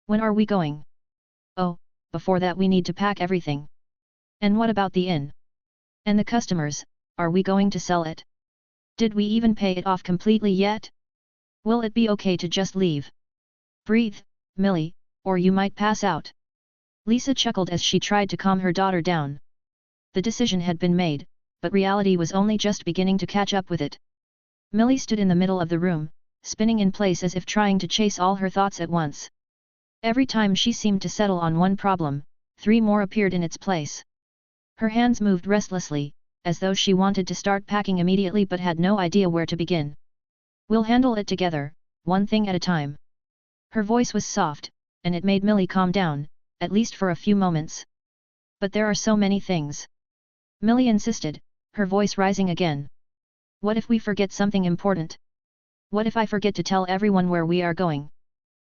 When are we going? Oh, before that we need to pack everything. And what about the inn? And the customers, are we going to sell it? Did we even pay it off completely yet? Will it be okay to just leave? Breathe, Millie, or you might pass out. Lisa chuckled as she tried to calm her daughter down. The decision had been made, but reality was only just beginning to catch up with it. Millie stood in the middle of the room, spinning in place as if trying to chase all her thoughts at once. Every time she seemed to settle on one problem, 3 more appeared in its place. Her hands moved restlessly, as though she wanted to start packing immediately but had no idea where to begin. We'll handle it together, one thing at a time. Her voice was soft, and it made Millie calm down, at least for a few moments. But there are so many things. Millie insisted, her voice rising again. What if we forget something important? What if I forget to tell everyone where we are going?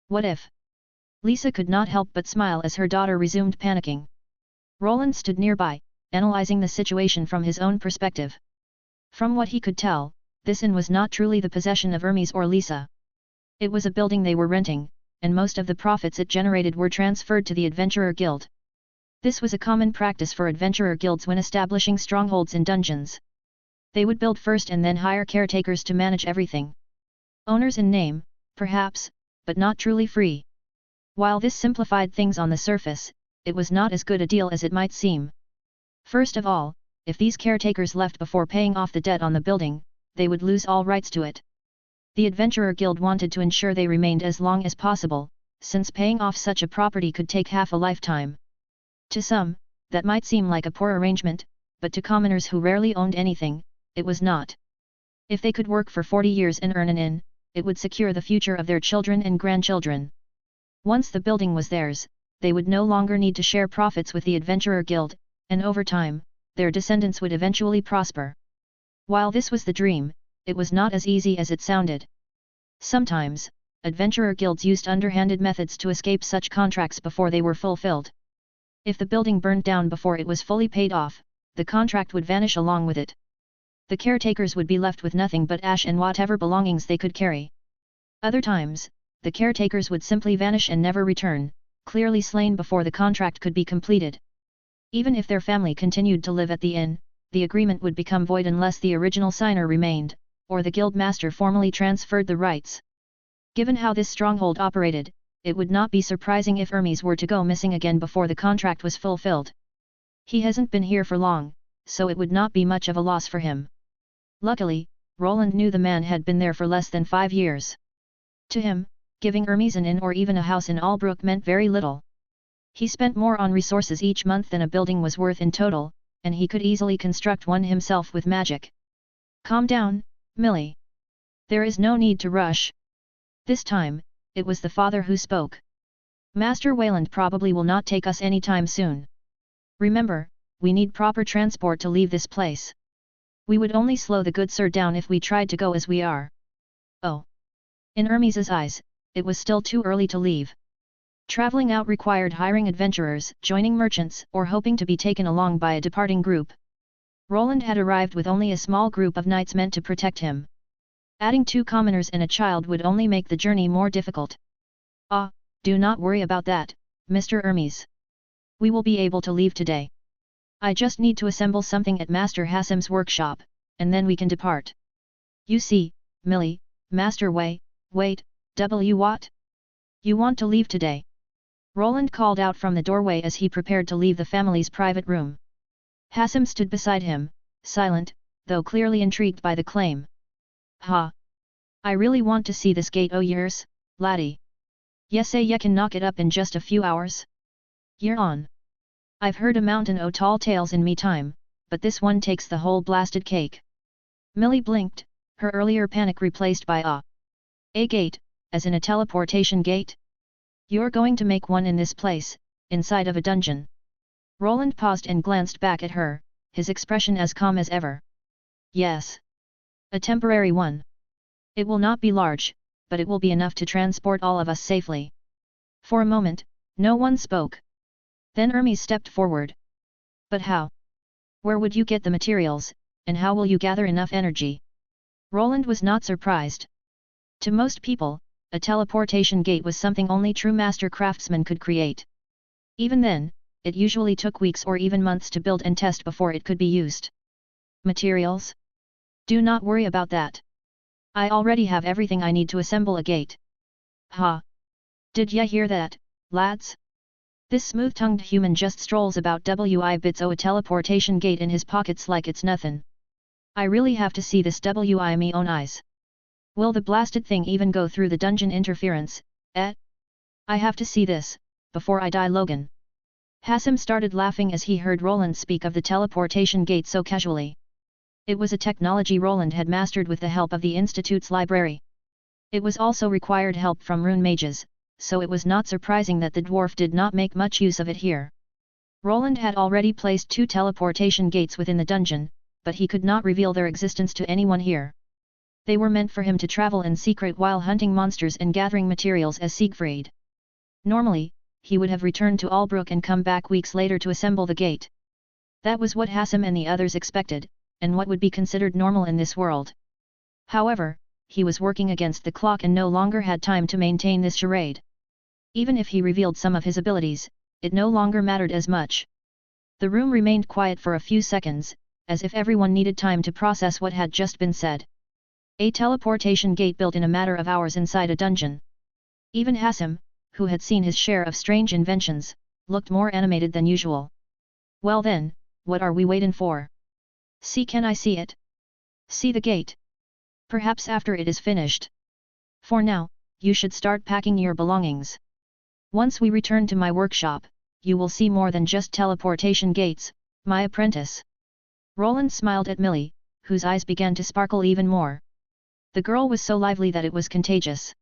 What if? Lisa could not help but smile as her daughter resumed panicking. Roland stood nearby, analyzing the situation from his own perspective. From what he could tell, this inn was not truly the possession of Hermes or Lisa. It was a building they were renting, and most of the profits it generated were transferred to the Adventurer Guild. This was a common practice for adventurer guilds when establishing strongholds in dungeons. They would build first and then hire caretakers to manage everything. Owners in name, perhaps, but not truly free. While this simplified things on the surface, it was not as good a deal as it might seem. First of all, if these caretakers left before paying off the debt on the building, they would lose all rights to it. The Adventurer Guild wanted to ensure they remained as long as possible, since paying off such a property could take half a lifetime. To some, that might seem like a poor arrangement, but to commoners who rarely owned anything, it was not. If they could work for 40 years and earn an inn, it would secure the future of their children and grandchildren. Once the building was theirs, they would no longer need to share profits with the Adventurer Guild, and over time, their descendants would eventually prosper. While this was the dream, it was not as easy as it sounded. Sometimes, adventurer guilds used underhanded methods to escape such contracts before they were fulfilled. If the building burned down before it was fully paid off, the contract would vanish along with it. The caretakers would be left with nothing but ash and whatever belongings they could carry. Other times, the caretakers would simply vanish and never return, clearly slain before the contract could be completed. Even if their family continued to live at the inn, the agreement would become void unless the original signer remained, or the guild master formally transferred the rights. Given how this stronghold operated, it would not be surprising if Hermes were to go missing again before the contract was fulfilled. He hasn't been here for long, so it would not be much of a loss for him. Luckily, Roland knew the man had been there for less than 5 years. To him, giving Hermes an inn or even a house in Albrook meant very little. He spent more on resources each month than a building was worth in total, and he could easily construct one himself with magic. Calm down, Millie. There is no need to rush. This time, it was the father who spoke. Master Wayland probably will not take us any time soon. Remember, we need proper transport to leave this place. We would only slow the good sir down if we tried to go as we are. Oh. In Hermes's eyes, it was still too early to leave. Traveling out required hiring adventurers, joining merchants, or hoping to be taken along by a departing group. Roland had arrived with only a small group of knights meant to protect him. Adding 2 commoners and a child would only make the journey more difficult. Ah, do not worry about that, Mr. Hermes. We will be able to leave today. I just need to assemble something at Master Hassem's workshop, and then we can depart. You see, Millie, Master wait, what? You want to leave today? Roland called out from the doorway as he prepared to leave the family's private room. Hassem stood beside him, silent, though clearly intrigued by the claim. Ha! I really want to see this gate. Oh years, laddie. Yes, ye can knock it up in just a few hours? Year on. I've heard a mountain o' tall tales in me time, but this one takes the whole blasted cake. Millie blinked, her earlier panic replaced by awe. A gate, as in a teleportation gate? You're going to make one in this place, inside of a dungeon. Roland paused and glanced back at her, his expression as calm as ever. Yes. A temporary one. It will not be large, but it will be enough to transport all of us safely. For a moment, no one spoke. Then Hermes stepped forward. But how? Where would you get the materials, and how will you gather enough energy? Roland was not surprised. To most people, a teleportation gate was something only true master craftsmen could create. Even then, it usually took weeks or even months to build and test before it could be used. Materials? Do not worry about that. I already have everything I need to assemble a gate. Ha! Did ya hear that, lads? This smooth-tongued human just strolls about wi bits o a teleportation gate in his pockets like it's nothin'. I really have to see this wi me own eyes. Will the blasted thing even go through the dungeon interference, eh? I have to see this, before I die, Logan. Hassim started laughing as he heard Roland speak of the teleportation gate so casually. It was a technology Roland had mastered with the help of the Institute's library. It was also required help from rune mages, so it was not surprising that the dwarf did not make much use of it here. Roland had already placed 2 teleportation gates within the dungeon, but he could not reveal their existence to anyone here. They were meant for him to travel in secret while hunting monsters and gathering materials as Siegfried. Normally, he would have returned to Albrook and come back weeks later to assemble the gate. That was what Hassim and the others expected, and what would be considered normal in this world. However, he was working against the clock and no longer had time to maintain this charade. Even if he revealed some of his abilities, it no longer mattered as much. The room remained quiet for a few seconds, as if everyone needed time to process what had just been said. A teleportation gate built in a matter of hours inside a dungeon. Even Hassim, who had seen his share of strange inventions, looked more animated than usual. Well then, what are we waiting for? Can I see it? See the gate? Perhaps after it is finished. For now, you should start packing your belongings. Once we return to my workshop, you will see more than just teleportation gates, my apprentice. Roland smiled at Millie, whose eyes began to sparkle even more. The girl was so lively that it was contagious.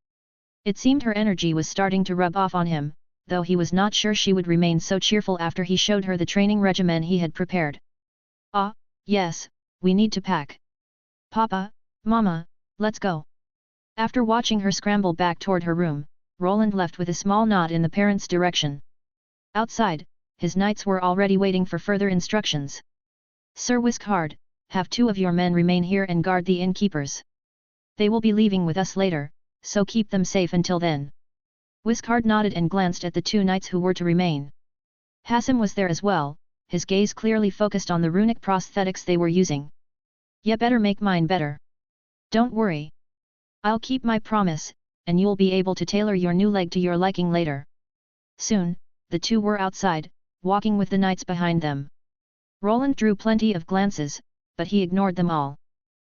It seemed her energy was starting to rub off on him, though he was not sure she would remain so cheerful after he showed her the training regimen he had prepared. Ah, yes, we need to pack. Papa, Mama, let's go. After watching her scramble back toward her room, Roland left with a small nod in the parents' direction. Outside, his knights were already waiting for further instructions. Sir Whiskhard, have 2 of your men remain here and guard the innkeepers. They will be leaving with us later, so keep them safe until then. Whiskhard nodded and glanced at the 2 knights who were to remain. Hassim was there as well, his gaze clearly focused on the runic prosthetics they were using. Ya better make mine better. Don't worry. I'll keep my promise, and you'll be able to tailor your new leg to your liking later. Soon, the 2 were outside, walking with the knights behind them. Roland drew plenty of glances, but he ignored them all.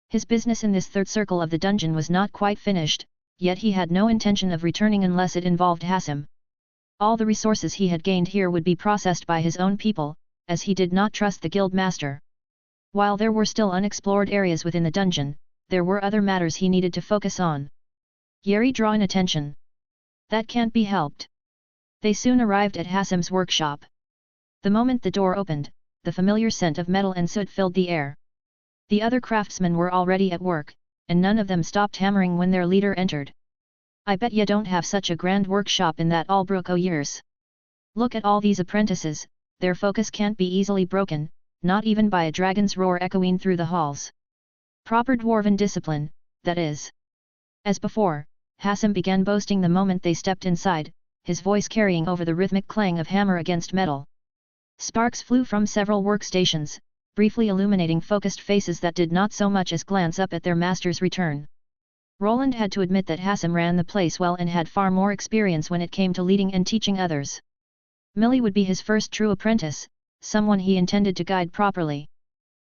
His business in this third circle of the dungeon was not quite finished, yet he had no intention of returning unless it involved Hassim. All the resources he had gained here would be processed by his own people, as he did not trust the guild master. While there were still unexplored areas within the dungeon, there were other matters he needed to focus on. Yeri drawing attention. That can't be helped. They soon arrived at Hassim's workshop. The moment the door opened, the familiar scent of metal and soot filled the air. The other craftsmen were already at work, and none of them stopped hammering when their leader entered. I bet ya don't have such a grand workshop in that Albrook o' yours. Look at all these apprentices, their focus can't be easily broken, not even by a dragon's roar echoing through the halls. Proper dwarven discipline, that is. As before, Hassim began boasting the moment they stepped inside, his voice carrying over the rhythmic clang of hammer against metal. Sparks flew from several workstations, briefly illuminating focused faces that did not so much as glance up at their master's return. Roland had to admit that Hassim ran the place well and had far more experience when it came to leading and teaching others. Millie would be his first true apprentice, someone he intended to guide properly.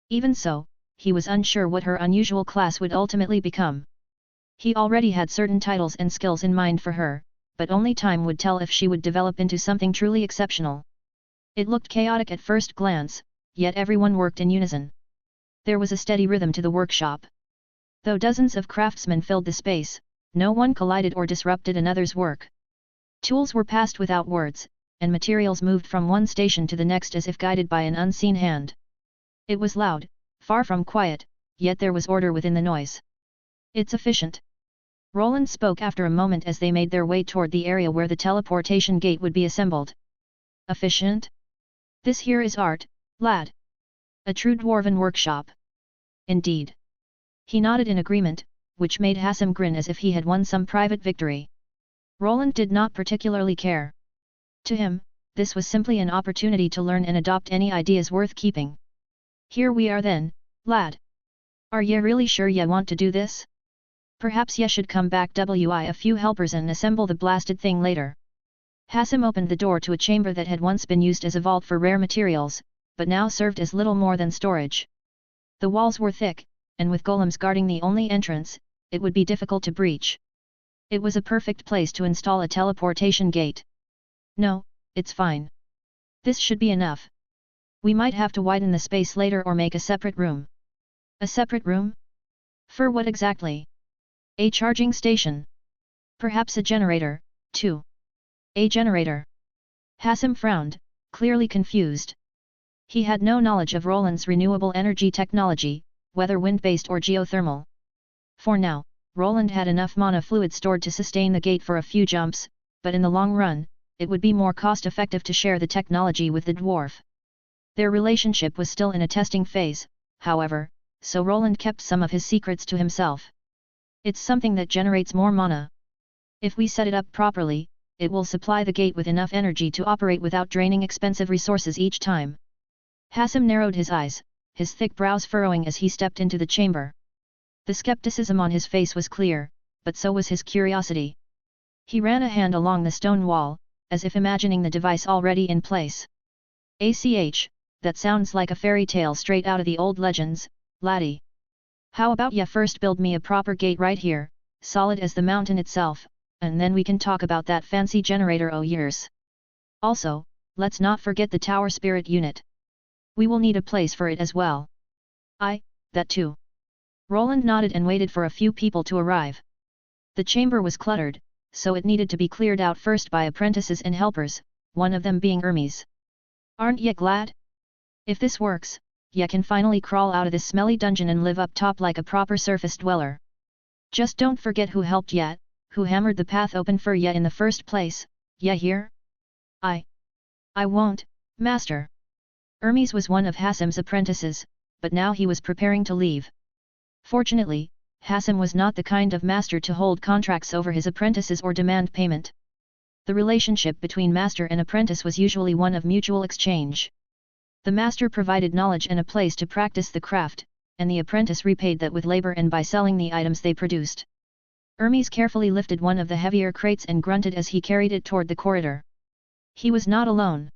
Even so, he was unsure what her unusual class would ultimately become. He already had certain titles and skills in mind for her, but only time would tell if she would develop into something truly exceptional. It looked chaotic at first glance, yet everyone worked in unison. There was a steady rhythm to the workshop. Though dozens of craftsmen filled the space, no one collided or disrupted another's work. Tools were passed without words, and materials moved from one station to the next as if guided by an unseen hand. It was loud, far from quiet, yet there was order within the noise. It's efficient. Roland spoke after a moment as they made their way toward the area where the teleportation gate would be assembled. Efficient? This here is art, lad. A true dwarven workshop. Indeed. He nodded in agreement, which made Hassim grin as if he had won some private victory. Roland did not particularly care. To him, this was simply an opportunity to learn and adopt any ideas worth keeping. Here we are then, lad. Are ye really sure ye want to do this? Perhaps ye should come back wi a few helpers and assemble the blasted thing later. Hassan opened the door to a chamber that had once been used as a vault for rare materials, but now served as little more than storage. The walls were thick, and with golems guarding the only entrance, it would be difficult to breach. It was a perfect place to install a teleportation gate. No, it's fine. This should be enough. We might have to widen the space later or make a separate room. A separate room? For what exactly? A charging station. Perhaps a generator, too. A generator. Hassan frowned, clearly confused. He had no knowledge of Roland's renewable energy technology, whether wind-based or geothermal. For now, Roland had enough mana fluid stored to sustain the gate for a few jumps, but in the long run, it would be more cost-effective to share the technology with the dwarf. Their relationship was still in a testing phase, however, so Roland kept some of his secrets to himself. It's something that generates more mana. If we set it up properly, it will supply the gate with enough energy to operate without draining expensive resources each time. Hassan narrowed his eyes, his thick brows furrowing as he stepped into the chamber. The skepticism on his face was clear, but so was his curiosity. He ran a hand along the stone wall, as if imagining the device already in place. That sounds like a fairy tale straight out of the old legends, laddie. How about ya first build me a proper gate right here, solid as the mountain itself, and then we can talk about that fancy generator years. Also, let's not forget the tower spirit unit. We will need a place for it as well. That too. Roland nodded and waited for a few people to arrive. The chamber was cluttered, so it needed to be cleared out first by apprentices and helpers, one of them being Hermes. Aren't ye glad? If this works, ye can finally crawl out of this smelly dungeon and live up top like a proper surface dweller. Just don't forget who helped ye, who hammered the path open for ye in the first place, ye hear? I won't, master. Hermes was one of Hassan's apprentices, but now he was preparing to leave. Fortunately, Hassan was not the kind of master to hold contracts over his apprentices or demand payment. The relationship between master and apprentice was usually one of mutual exchange. The master provided knowledge and a place to practice the craft, and the apprentice repaid that with labor and by selling the items they produced. Hermes carefully lifted one of the heavier crates and grunted as he carried it toward the corridor. He was not alone.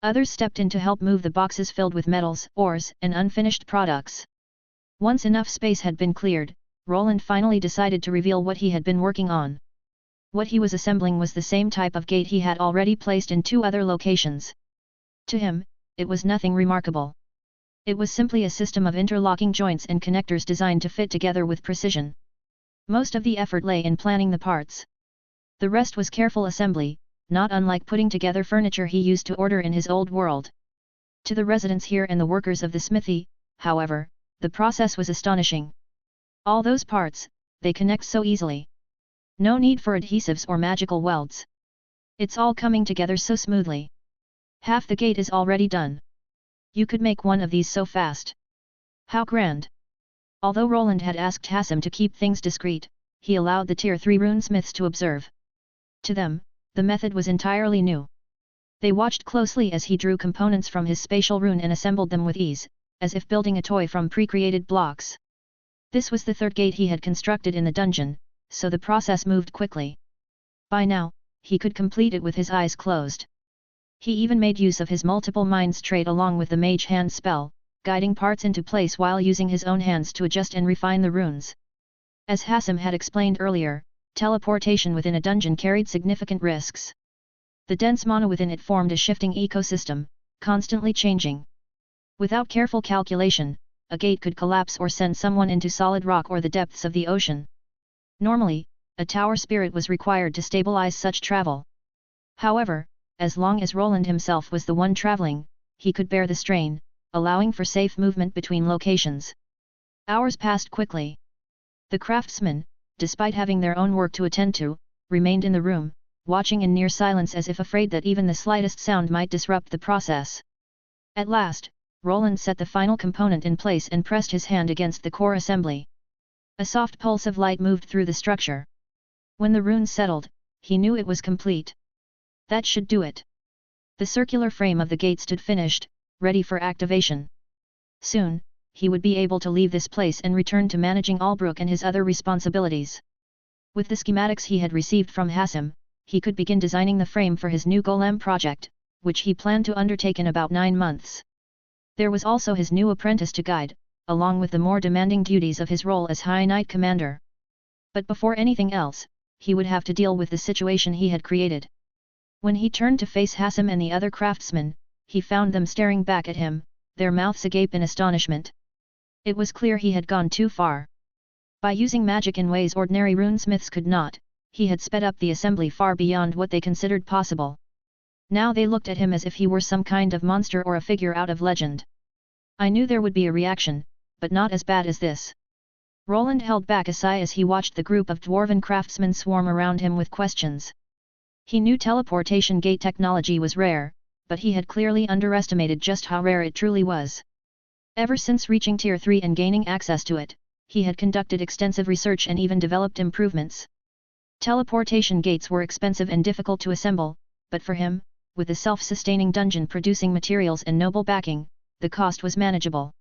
Others stepped in to help move the boxes filled with metals, ores, and unfinished products. Once enough space had been cleared, Roland finally decided to reveal what he had been working on. What he was assembling was the same type of gate he had already placed in 2 other locations. To him, it was nothing remarkable. It was simply a system of interlocking joints and connectors designed to fit together with precision. Most of the effort lay in planning the parts. The rest was careful assembly, not unlike putting together furniture he used to order in his old world. To the residents here and the workers of the smithy, however, the process was astonishing. All those parts, they connect so easily. No need for adhesives or magical welds. It's all coming together so smoothly. Half the gate is already done. You could make one of these so fast. How grand! Although Roland had asked Hassan to keep things discreet, he allowed the Tier 3 runesmiths to observe. To them, the method was entirely new. They watched closely as he drew components from his spatial rune and assembled them with ease, as if building a toy from pre-created blocks. This was the 3rd gate he had constructed in the dungeon, so the process moved quickly. By now, he could complete it with his eyes closed. He even made use of his multiple minds trait along with the mage hand spell, guiding parts into place while using his own hands to adjust and refine the runes. As Hassan had explained earlier, teleportation within a dungeon carried significant risks. The dense mana within it formed a shifting ecosystem, constantly changing. Without careful calculation, a gate could collapse or send someone into solid rock or the depths of the ocean. Normally, a tower spirit was required to stabilize such travel. However, as long as Roland himself was the one traveling, he could bear the strain, allowing for safe movement between locations. Hours passed quickly. The craftsmen, despite having their own work to attend to, remained in the room, watching in near silence as if afraid that even the slightest sound might disrupt the process. At last, Roland set the final component in place and pressed his hand against the core assembly. A soft pulse of light moved through the structure. When the runes settled, he knew it was complete. That should do it. The circular frame of the gate stood finished, ready for activation. Soon, he would be able to leave this place and return to managing Albrook and his other responsibilities. With the schematics he had received from Hassim, he could begin designing the frame for his new golem project, which he planned to undertake in about 9 months. There was also his new apprentice to guide, along with the more demanding duties of his role as High Knight Commander. But before anything else, he would have to deal with the situation he had created. When he turned to face Hassim and the other craftsmen, he found them staring back at him, their mouths agape in astonishment. It was clear he had gone too far. By using magic in ways ordinary runesmiths could not, he had sped up the assembly far beyond what they considered possible. Now they looked at him as if he were some kind of monster or a figure out of legend. I knew there would be a reaction, but not as bad as this. Roland held back a sigh as he watched the group of dwarven craftsmen swarm around him with questions. He knew teleportation gate technology was rare, but he had clearly underestimated just how rare it truly was. Ever since reaching Tier 3 and gaining access to it, he had conducted extensive research and even developed improvements. Teleportation gates were expensive and difficult to assemble, but for him, with the self-sustaining dungeon producing materials and noble backing, the cost was manageable.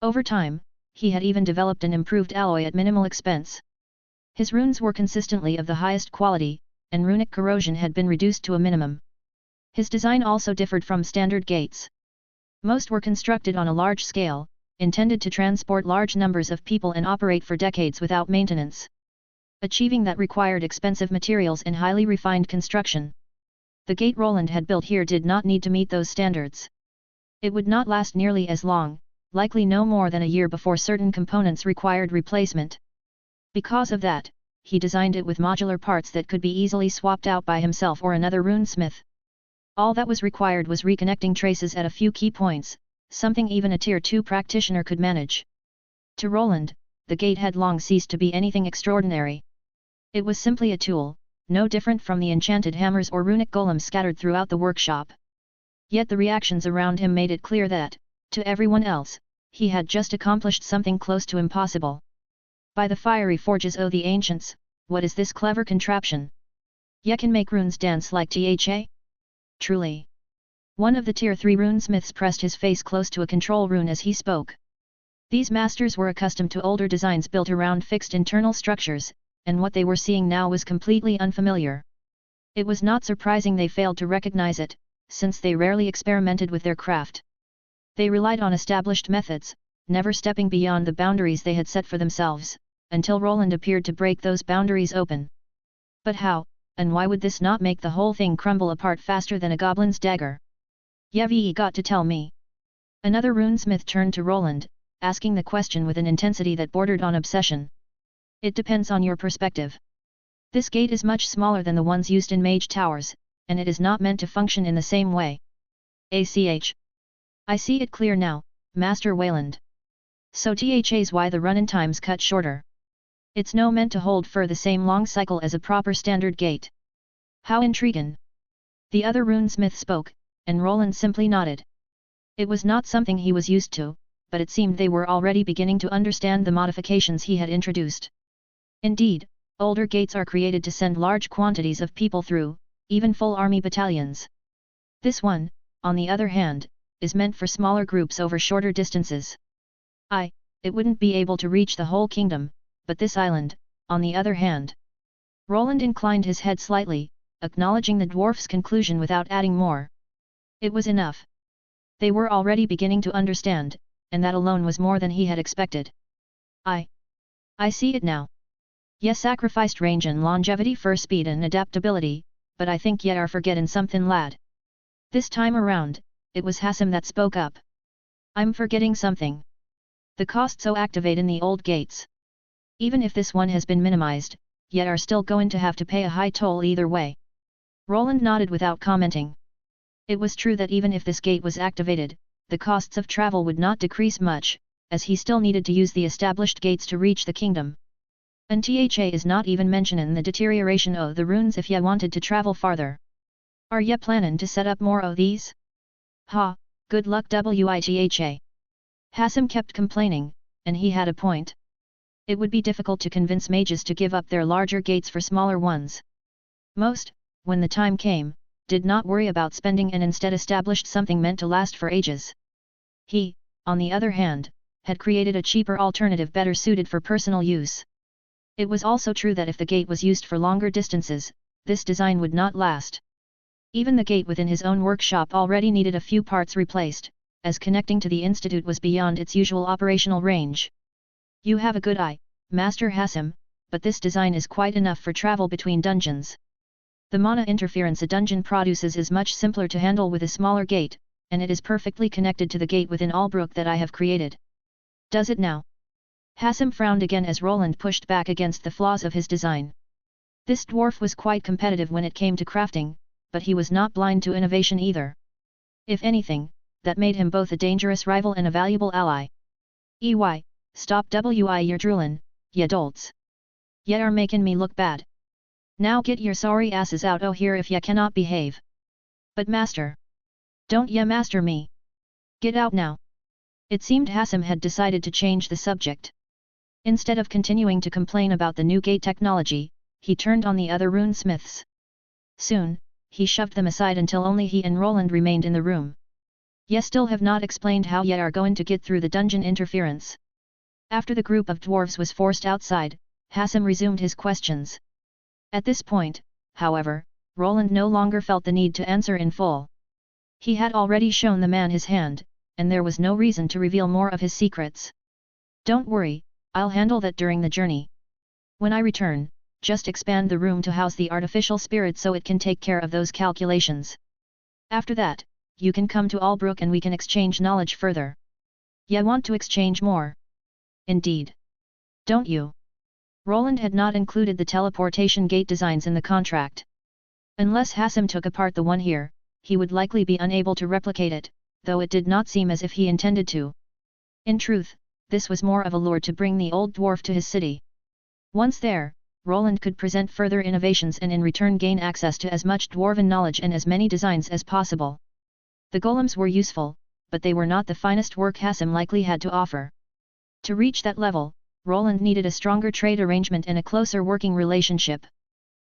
Over time, he had even developed an improved alloy at minimal expense. His runes were consistently of the highest quality, and runic corrosion had been reduced to a minimum. His design also differed from standard gates. Most were constructed on a large scale, intended to transport large numbers of people and operate for decades without maintenance. Achieving that required expensive materials and highly refined construction. The gate Roland had built here did not need to meet those standards. It would not last nearly as long, likely no more than a year before certain components required replacement. Because of that, he designed it with modular parts that could be easily swapped out by himself or another runesmith. All that was required was reconnecting traces at a few key points, something even a Tier 2 practitioner could manage. To Roland, the gate had long ceased to be anything extraordinary. It was simply a tool, no different from the enchanted hammers or runic golems scattered throughout the workshop. Yet the reactions around him made it clear that, to everyone else, he had just accomplished something close to impossible. By the fiery forges o' the ancients, what is this clever contraption? Ye can make runes dance like tha? Truly. One of the Tier 3 runesmiths pressed his face close to a control rune as he spoke. These masters were accustomed to older designs built around fixed internal structures, and what they were seeing now was completely unfamiliar. It was not surprising they failed to recognize it, since they rarely experimented with their craft. They relied on established methods, never stepping beyond the boundaries they had set for themselves, until Roland appeared to break those boundaries open. But how, and why would this not make the whole thing crumble apart faster than a goblin's dagger? Yevi got to tell me. Another runesmith turned to Roland, asking the question with an intensity that bordered on obsession. It depends on your perspective. This gate is much smaller than the ones used in mage towers, and it is not meant to function in the same way. ACH. I see it clear now, Master Wayland. So that's why the run-in times cut shorter. It's no meant to hold for the same long cycle as a proper standard gate. How intriguing. The other runesmith spoke, and Roland simply nodded. It was not something he was used to, but it seemed they were already beginning to understand the modifications he had introduced. Indeed, older gates are created to send large quantities of people through, even full army battalions. This one, on the other hand, is meant for smaller groups over shorter distances. It wouldn't be able to reach the whole kingdom, but this island, on the other hand. Roland inclined his head slightly, acknowledging the dwarf's conclusion without adding more. It was enough. They were already beginning to understand, and that alone was more than he had expected. I see it now. Yes, sacrificed range and longevity for speed and adaptability, but I think yet are forgettin' something, lad. This time around, it was Hassim that spoke up. I'm forgetting something. The costs so activate in the old gates. Even if this one has been minimized, yet are still going to have to pay a high toll either way. Roland nodded without commenting. It was true that even if this gate was activated, the costs of travel would not decrease much, as he still needed to use the established gates to reach the kingdom. And tha is not even mentionin' the deterioration o' the runes if ye wanted to travel farther. Are ye plannin' to set up more o' these? Ha, good luck witha. Hassim kept complaining, and he had a point. It would be difficult to convince mages to give up their larger gates for smaller ones. Most, when the time came, did not worry about spending and instead established something meant to last for ages. He, on the other hand, had created a cheaper alternative better suited for personal use. It was also true that if the gate was used for longer distances, this design would not last. Even the gate within his own workshop already needed a few parts replaced, as connecting to the institute was beyond its usual operational range. You have a good eye, Master Hassim, but this design is quite enough for travel between dungeons. The mana interference a dungeon produces is much simpler to handle with a smaller gate, and it is perfectly connected to the gate within Albrook that I have created. Does it now? Hassim frowned again as Roland pushed back against the flaws of his design. This dwarf was quite competitive when it came to crafting, but he was not blind to innovation either. If anything, that made him both a dangerous rival and a valuable ally. Stop your droolin', ya dolts. Ye are makin' me look bad. Now get your sorry asses out o' here if ye cannot behave. But master! Don't ye master me! Get out now! It seemed Hassim had decided to change the subject. Instead of continuing to complain about the new gate technology, he turned on the other runesmiths. Soon, he shoved them aside until only he and Roland remained in the room. Ye still have not explained how ye are going to get through the dungeon interference. After the group of dwarves was forced outside, Hassim resumed his questions. At this point, however, Roland no longer felt the need to answer in full. He had already shown the man his hand, and there was no reason to reveal more of his secrets. Don't worry, I'll handle that during the journey. When I return, just expand the room to house the artificial spirit so it can take care of those calculations. After that, you can come to Albrook and we can exchange knowledge further. Ya want to exchange more? Indeed. Don't you? Roland had not included the teleportation gate designs in the contract. Unless Hassim took apart the one here, he would likely be unable to replicate it, though it did not seem as if he intended to. In truth, this was more of a lure to bring the old dwarf to his city. Once there, Roland could present further innovations and in return gain access to as much dwarven knowledge and as many designs as possible. The golems were useful, but they were not the finest work Hassim likely had to offer. To reach that level, Roland needed a stronger trade arrangement and a closer working relationship.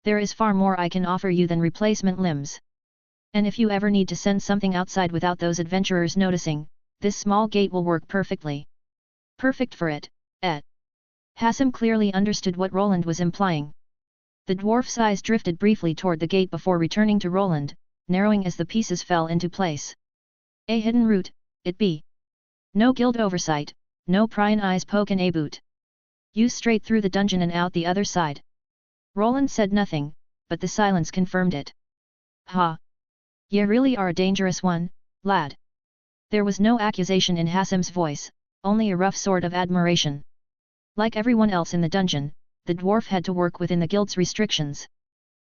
There is far more I can offer you than replacement limbs. And if you ever need to send something outside without those adventurers noticing, this small gate will work perfectly. Perfect for it, eh? Hassim clearly understood what Roland was implying. The dwarf's eyes drifted briefly toward the gate before returning to Roland, narrowing as the pieces fell into place. A hidden route, it be. No guild oversight, no pryin' eyes pokin' a boot. You straight through the dungeon and out the other side. Roland said nothing, but the silence confirmed it. Ha! Ye really are a dangerous one, lad. There was no accusation in Hassim's voice, only a rough sort of admiration. Like everyone else in the dungeon, the dwarf had to work within the guild's restrictions.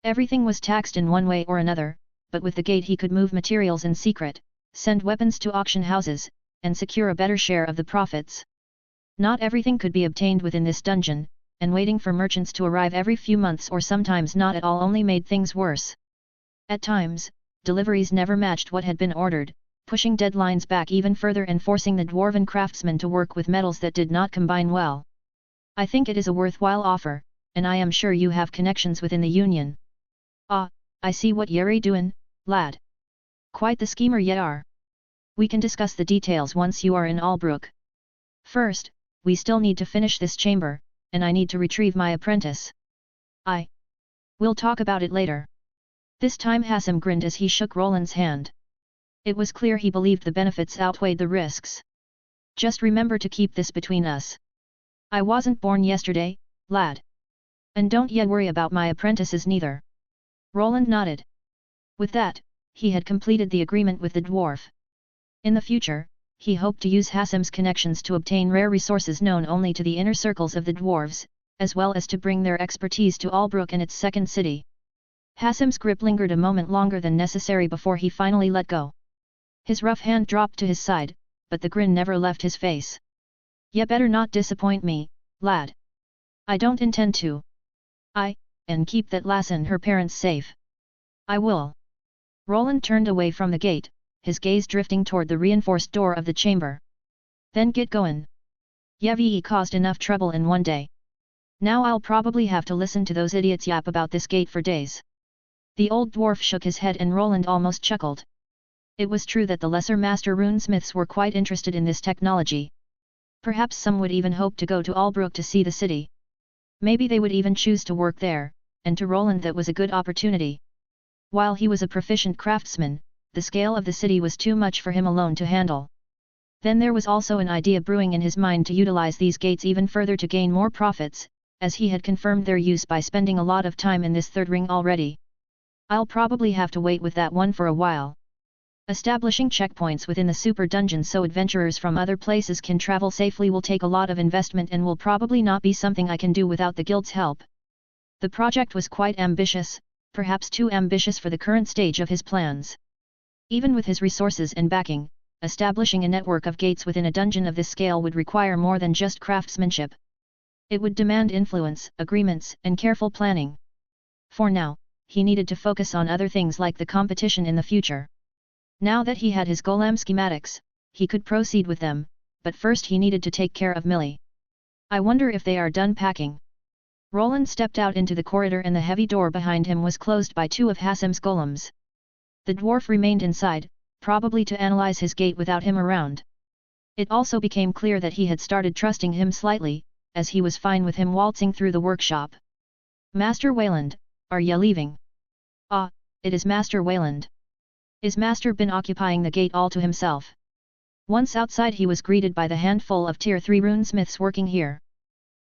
Everything was taxed in one way or another, but with the gate he could move materials in secret, send weapons to auction houses, and secure a better share of the profits. Not everything could be obtained within this dungeon, and waiting for merchants to arrive every few months or sometimes not at all only made things worse. At times, deliveries never matched what had been ordered, pushing deadlines back even further and forcing the dwarven craftsmen to work with metals that did not combine well. I think it is a worthwhile offer, and I am sure you have connections within the Union. Ah, I see what ye're doin', lad. Quite the schemer ye are. We can discuss the details once you are in Albrook. First, we still need to finish this chamber, and I need to retrieve my apprentice. We'll talk about it later. This time Hassim grinned as he shook Roland's hand. It was clear he believed the benefits outweighed the risks. Just remember to keep this between us. I wasn't born yesterday, lad. And don't ye worry about my apprentices neither. Roland nodded. With that, he had completed the agreement with the dwarf. In the future, he hoped to use Hassim's connections to obtain rare resources known only to the inner circles of the dwarves, as well as to bring their expertise to Albrook and its second city. Hassim's grip lingered a moment longer than necessary before he finally let go. His rough hand dropped to his side, but the grin never left his face. Ye better not disappoint me, lad. I don't intend to. And keep that lass and her parents safe. I will. Roland turned away from the gate, his gaze drifting toward the reinforced door of the chamber. Then get goin'. Ye caused enough trouble in one day. Now I'll probably have to listen to those idiots yap about this gate for days. The old dwarf shook his head and Roland almost chuckled. It was true that the lesser master runesmiths were quite interested in this technology. Perhaps some would even hope to go to Albrook to see the city. Maybe they would even choose to work there, and to Roland that was a good opportunity. While he was a proficient craftsman, the scale of the city was too much for him alone to handle. Then there was also an idea brewing in his mind to utilize these gates even further to gain more profits, as he had confirmed their use by spending a lot of time in this third ring already. I'll probably have to wait with that one for a while. Establishing checkpoints within the super dungeon so adventurers from other places can travel safely will take a lot of investment and will probably not be something I can do without the guild's help. The project was quite ambitious, perhaps too ambitious for the current stage of his plans. Even with his resources and backing, establishing a network of gates within a dungeon of this scale would require more than just craftsmanship. It would demand influence, agreements, and careful planning. For now, he needed to focus on other things like the competition in the future. Now that he had his golem schematics, he could proceed with them, but first he needed to take care of Millie. I wonder if they are done packing. Roland stepped out into the corridor and the heavy door behind him was closed by two of Hassem's golems. The dwarf remained inside, probably to analyze his gate without him around. It also became clear that he had started trusting him slightly, as he was fine with him waltzing through the workshop. Master Wayland, are ya leaving? Ah, it is Master Wayland. Is Master been occupying the gate all to himself? Once outside he was greeted by the handful of Tier 3 runesmiths working here.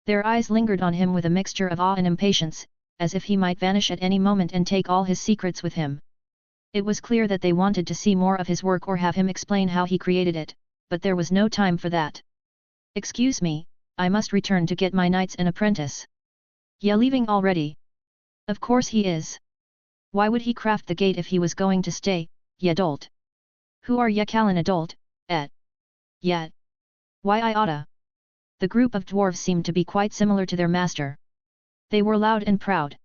Their eyes lingered on him with a mixture of awe and impatience, as if he might vanish at any moment and take all his secrets with him. It was clear that they wanted to see more of his work or have him explain how he created it, but there was no time for that. Excuse me, I must return to get my knights and apprentice. Ya leaving already? Of course he is. Why would he craft the gate if he was going to stay? Ya dolt. Who are ya calling adult, et? Yet. Why I oughta. The group of dwarves seemed to be quite similar to their master. They were loud and proud.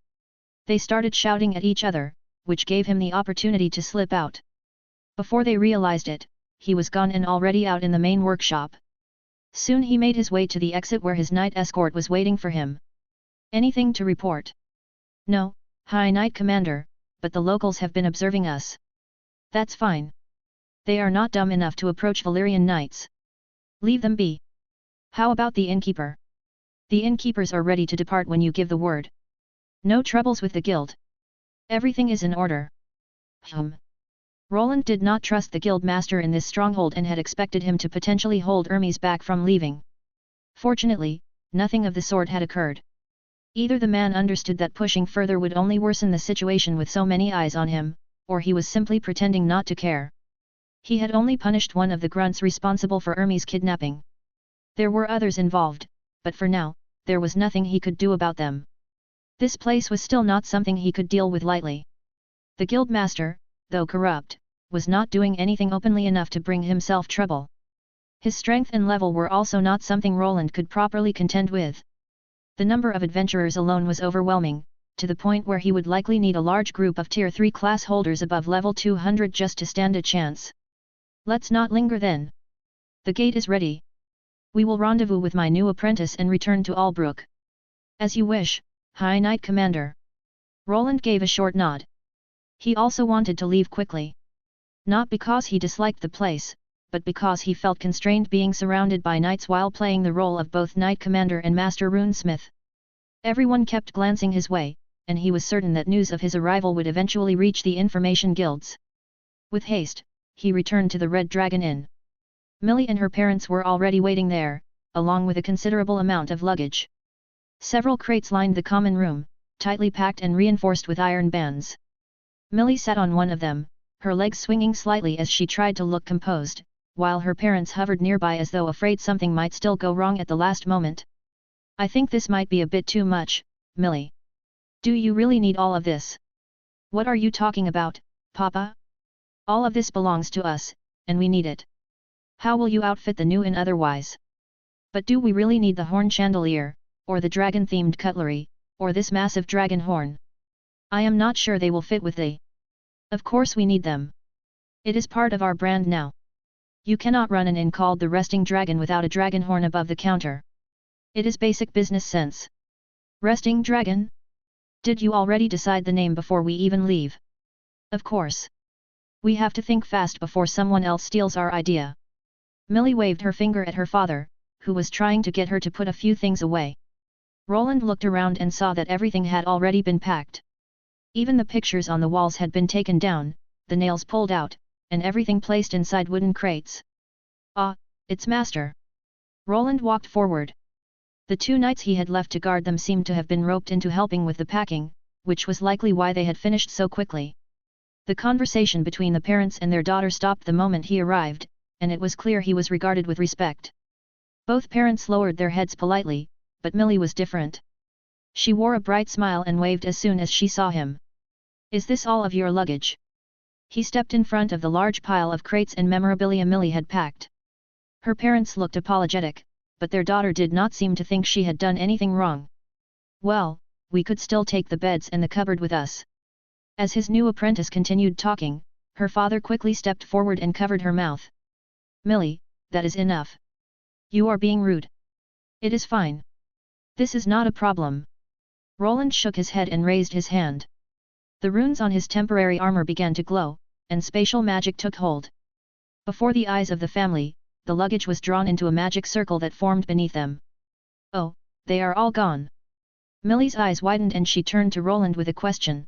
They started shouting at each other, which gave him the opportunity to slip out. Before they realized it, he was gone and already out in the main workshop. Soon he made his way to the exit where his knight escort was waiting for him. Anything to report? No, High Knight Commander, but the locals have been observing us. That's fine. They are not dumb enough to approach Valyrian knights. Leave them be. How about the innkeeper? The innkeepers are ready to depart when you give the word. No troubles with the guild. Everything is in order. Roland did not trust the guild master in this stronghold and had expected him to potentially hold Hermes back from leaving. Fortunately, nothing of the sort had occurred. Either the man understood that pushing further would only worsen the situation with so many eyes on him, or he was simply pretending not to care. He had only punished one of the grunts responsible for Hermes' kidnapping. There were others involved, but for now, there was nothing he could do about them. This place was still not something he could deal with lightly. The guildmaster, though corrupt, was not doing anything openly enough to bring himself trouble. His strength and level were also not something Roland could properly contend with. The number of adventurers alone was overwhelming, to the point where he would likely need a large group of Tier 3 class holders above level 200 just to stand a chance. Let's not linger then. The gate is ready. We will rendezvous with my new apprentice and return to Albrook. As you wish, High Knight Commander. Roland gave a short nod. He also wanted to leave quickly. Not because he disliked the place, but because he felt constrained being surrounded by knights while playing the role of both Knight Commander and Master Runesmith. Everyone kept glancing his way, and he was certain that news of his arrival would eventually reach the information guilds. With haste, he returned to the Red Dragon Inn. Millie and her parents were already waiting there, along with a considerable amount of luggage. Several crates lined the common room, tightly packed and reinforced with iron bands. Millie sat on one of them, her legs swinging slightly as she tried to look composed, while her parents hovered nearby as though afraid something might still go wrong at the last moment. I think this might be a bit too much, Millie. Do you really need all of this? What are you talking about, Papa? All of this belongs to us, and we need it. How will you outfit the new inn otherwise? But do we really need the horn chandelier, or the dragon-themed cutlery, or this massive dragon horn? I am not sure they will fit with the... Of course we need them. It is part of our brand now. You cannot run an inn called the Resting Dragon without a dragon horn above the counter. It is basic business sense. Resting Dragon? Did you already decide the name before we even leave? Of course. We have to think fast before someone else steals our idea. Millie waved her finger at her father, who was trying to get her to put a few things away. Roland looked around and saw that everything had already been packed. Even the pictures on the walls had been taken down, the nails pulled out, and everything placed inside wooden crates. Ah, it's Master. Roland walked forward. The 2 knights he had left to guard them seemed to have been roped into helping with the packing, which was likely why they had finished so quickly. The conversation between the parents and their daughter stopped the moment he arrived, and it was clear he was regarded with respect. Both parents lowered their heads politely, but Millie was different. She wore a bright smile and waved as soon as she saw him. Is this all of your luggage? He stepped in front of the large pile of crates and memorabilia Millie had packed. Her parents looked apologetic, but their daughter did not seem to think she had done anything wrong. Well, we could still take the beds and the cupboard with us. As his new apprentice continued talking, her father quickly stepped forward and covered her mouth. Millie, that is enough. You are being rude. It is fine. This is not a problem. Roland shook his head and raised his hand. The runes on his temporary armor began to glow, and spatial magic took hold. Before the eyes of the family, the luggage was drawn into a magic circle that formed beneath them. Oh, they are all gone. Millie's eyes widened and she turned to Roland with a question.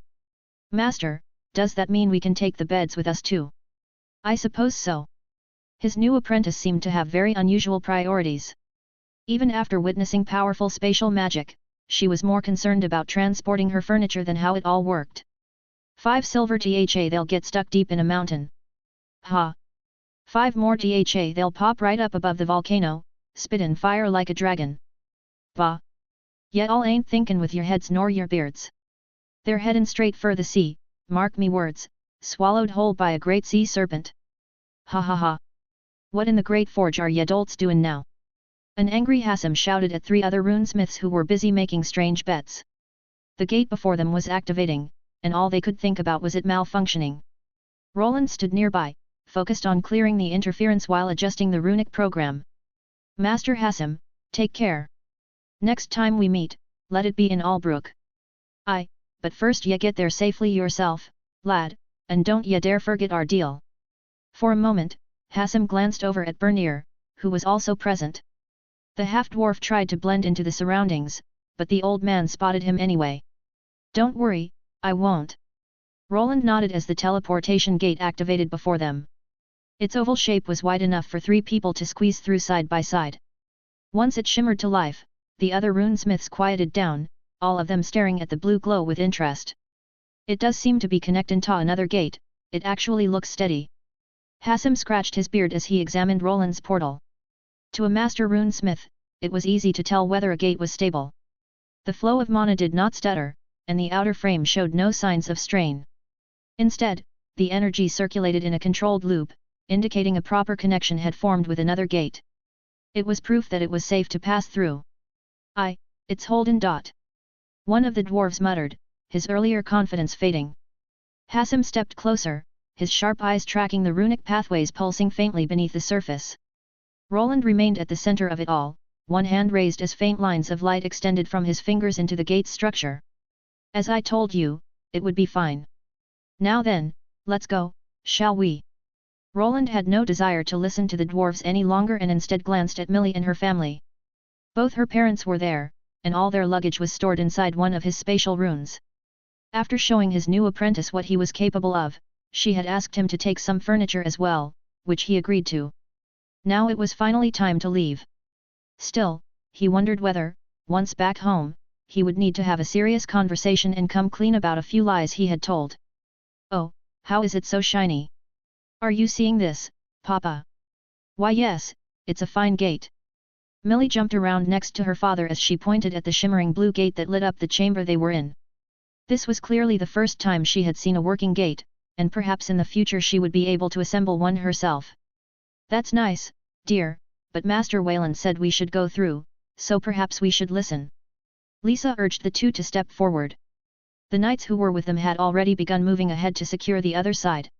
Master, does that mean we can take the beds with us too? I suppose so. His new apprentice seemed to have very unusual priorities. Even after witnessing powerful spatial magic, she was more concerned about transporting her furniture than how it all worked. 5 silver THA they'll get stuck deep in a mountain. Ha! 5 more THA they'll pop right up above the volcano, spit and fire like a dragon. Bah! Yet all ain't thinkin' with your heads nor your beards. They're headin' straight for the sea, mark me words, swallowed whole by a great sea serpent. Ha ha ha! What in the great forge are ye dolts doin' now? An angry Hassim shouted at 3 other runesmiths who were busy making strange bets. The gate before them was activating, and all they could think about was it malfunctioning. Roland stood nearby, focused on clearing the interference while adjusting the runic program. Master Hassim, take care. Next time we meet, let it be in Albrook. Aye, but first ye get there safely yourself, lad, and don't ye dare forget our deal. For a moment, Hassim glanced over at Bernier, who was also present. The half-dwarf tried to blend into the surroundings, but the old man spotted him anyway. Don't worry, I won't. Roland nodded as the teleportation gate activated before them. Its oval shape was wide enough for 3 people to squeeze through side by side. Once it shimmered to life, the other runesmiths quieted down, all of them staring at the blue glow with interest. It does seem to be connecting to another gate, it actually looks steady. Hassim scratched his beard as he examined Roland's portal. To a master runesmith, it was easy to tell whether a gate was stable. The flow of mana did not stutter, and the outer frame showed no signs of strain. Instead, the energy circulated in a controlled loop, indicating a proper connection had formed with another gate. It was proof that it was safe to pass through. It's Holden. One of the dwarves muttered, his earlier confidence fading. Hassim stepped closer, his sharp eyes tracking the runic pathways pulsing faintly beneath the surface. Roland remained at the center of it all, one hand raised as faint lines of light extended from his fingers into the gate's structure. As I told you, it would be fine. Now then, let's go, shall we? Roland had no desire to listen to the dwarves any longer and instead glanced at Millie and her family. Both her parents were there, and all their luggage was stored inside one of his spatial runes. After showing his new apprentice what he was capable of, she had asked him to take some furniture as well, which he agreed to. Now it was finally time to leave. Still, he wondered whether, once back home, he would need to have a serious conversation and come clean about a few lies he had told. Oh, how is it so shiny? Are you seeing this, Papa? Why yes, it's a fine gate. Millie jumped around next to her father as she pointed at the shimmering blue gate that lit up the chamber they were in. This was clearly the first time she had seen a working gate, and perhaps in the future she would be able to assemble one herself. That's nice, dear, but Master Wayland said we should go through, so perhaps we should listen. Lisa urged the 2 to step forward. The knights who were with them had already begun moving ahead to secure the other side.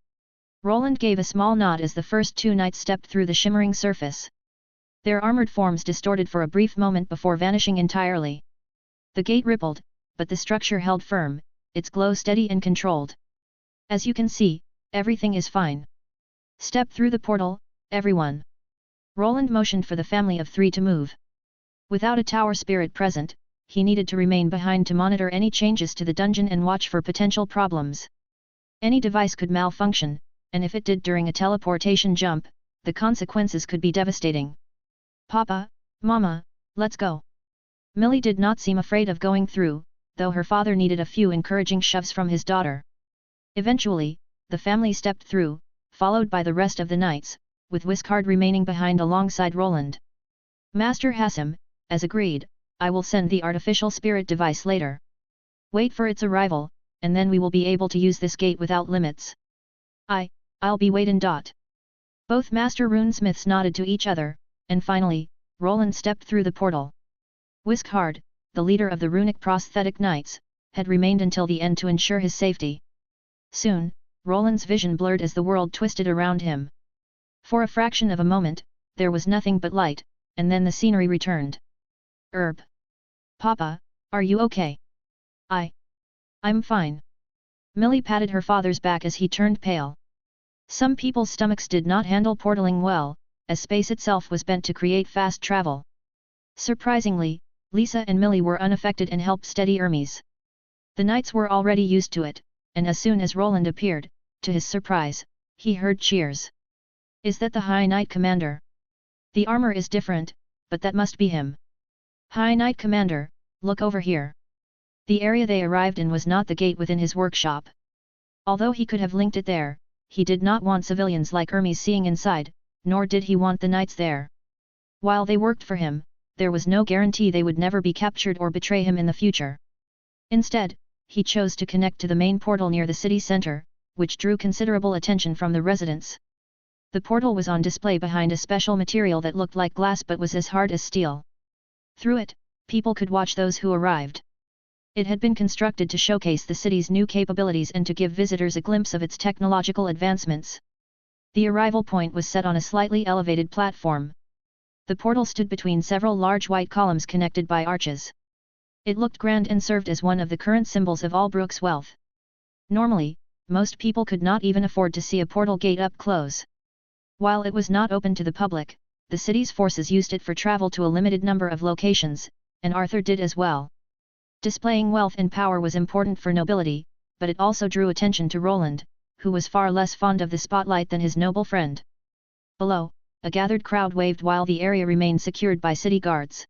Roland gave a small nod as the first 2 knights stepped through the shimmering surface. Their armored forms distorted for a brief moment before vanishing entirely. The gate rippled, but the structure held firm, its glow steady and controlled. As you can see, everything is fine. Step through the portal, everyone. Roland motioned for the family of 3 to move. Without a tower spirit present, he needed to remain behind to monitor any changes to the dungeon and watch for potential problems. Any device could malfunction, and if it did during a teleportation jump, the consequences could be devastating. Papa, Mama, let's go. Millie did not seem afraid of going through, though her father needed a few encouraging shoves from his daughter. Eventually, the family stepped through, followed by the rest of the knights, with Whiskard remaining behind alongside Roland. Master Hassim, as agreed, I will send the artificial spirit device later. Wait for its arrival, and then we will be able to use this gate without limits. I'll be waiting. Both Master Runesmiths nodded to each other, and finally, Roland stepped through the portal. Whiskard, the leader of the runic prosthetic knights, had remained until the end to ensure his safety. Soon, Roland's vision blurred as the world twisted around him. For a fraction of a moment, there was nothing but light, and then the scenery returned. Papa, are you okay? I'm fine. Millie patted her father's back as he turned pale. Some people's stomachs did not handle portaling well, as space itself was bent to create fast travel. Surprisingly, Lisa and Millie were unaffected and helped steady Hermes. The knights were already used to it, and as soon as Roland appeared, to his surprise, he heard cheers. Is that the High Knight Commander? The armor is different, but that must be him. High Knight Commander, look over here. The area they arrived in was not the gate within his workshop. Although he could have linked it there, he did not want civilians like Hermes seeing inside, nor did he want the knights there. While they worked for him, there was no guarantee they would never be captured or betray him in the future. Instead, he chose to connect to the main portal near the city center, which drew considerable attention from the residents. The portal was on display behind a special material that looked like glass but was as hard as steel. Through it, people could watch those who arrived. It had been constructed to showcase the city's new capabilities and to give visitors a glimpse of its technological advancements. The arrival point was set on a slightly elevated platform. The portal stood between several large white columns connected by arches. It looked grand and served as one of the current symbols of Albrook's wealth. Normally, most people could not even afford to see a portal gate up close. While it was not open to the public, the city's forces used it for travel to a limited number of locations, and Arthur did as well. Displaying wealth and power was important for nobility, but it also drew attention to Roland, who was far less fond of the spotlight than his noble friend. Below, a gathered crowd waved while the area remained secured by city guards.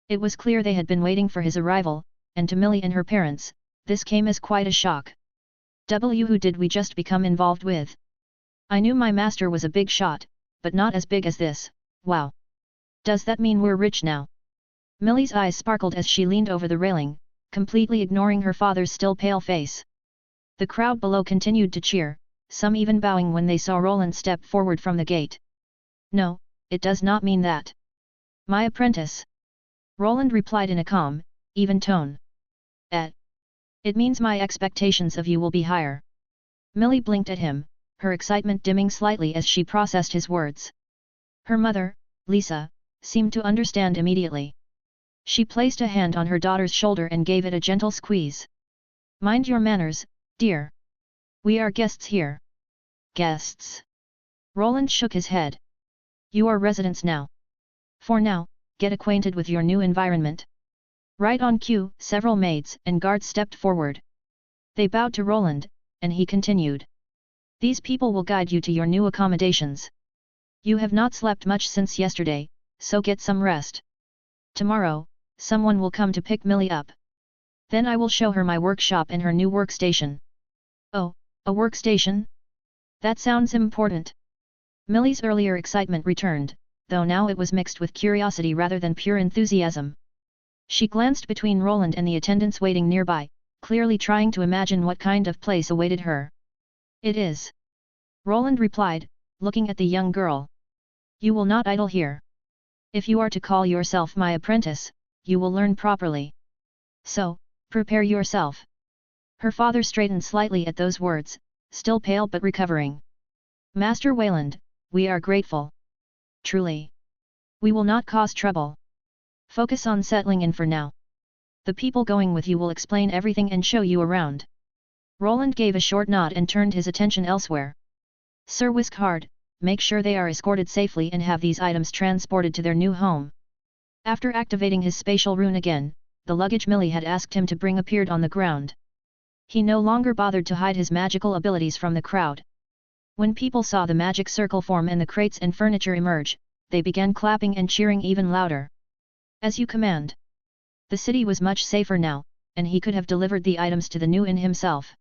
It was clear they had been waiting for his arrival, and to Millie and her parents, this came as quite a shock. Who did we just become involved with? I knew my master was a big shot, but not as big as this. Wow! Does that mean we're rich now? Millie's eyes sparkled as she leaned over the railing, completely ignoring her father's still pale face. The crowd below continued to cheer, some even bowing when they saw Roland step forward from the gate. No, it does not mean that. My apprentice. Roland replied in a calm, even tone. It means my expectations of you will be higher. Millie blinked at him, her excitement dimming slightly as she processed his words. Her mother, Lisa, seemed to understand immediately. She placed a hand on her daughter's shoulder and gave it a gentle squeeze. Mind your manners, dear. We are guests here. Guests? Roland shook his head. You are residents now. For now, get acquainted with your new environment. Right on cue, several maids and guards stepped forward. They bowed to Roland, and he continued. These people will guide you to your new accommodations. You have not slept much since yesterday, so get some rest. Tomorrow, someone will come to pick Millie up. Then I will show her my workshop and her new workstation. Oh, a workstation? That sounds important. Millie's earlier excitement returned, though now it was mixed with curiosity rather than pure enthusiasm. She glanced between Roland and the attendants waiting nearby, clearly trying to imagine what kind of place awaited her. It is. Roland replied, looking at the young girl. You will not idle here. If you are to call yourself my apprentice, you will learn properly. So, prepare yourself. Her father straightened slightly at those words, still pale but recovering. Master Wayland, we are grateful. Truly. We will not cause trouble. Focus on settling in for now. The people going with you will explain everything and show you around. Roland gave a short nod and turned his attention elsewhere. Sir Whiskhard, make sure they are escorted safely and have these items transported to their new home. After activating his spatial rune again, the luggage Millie had asked him to bring appeared on the ground. He no longer bothered to hide his magical abilities from the crowd. When people saw the magic circle form and the crates and furniture emerge, they began clapping and cheering even louder. As you command. The city was much safer now, and he could have delivered the items to the new inn himself.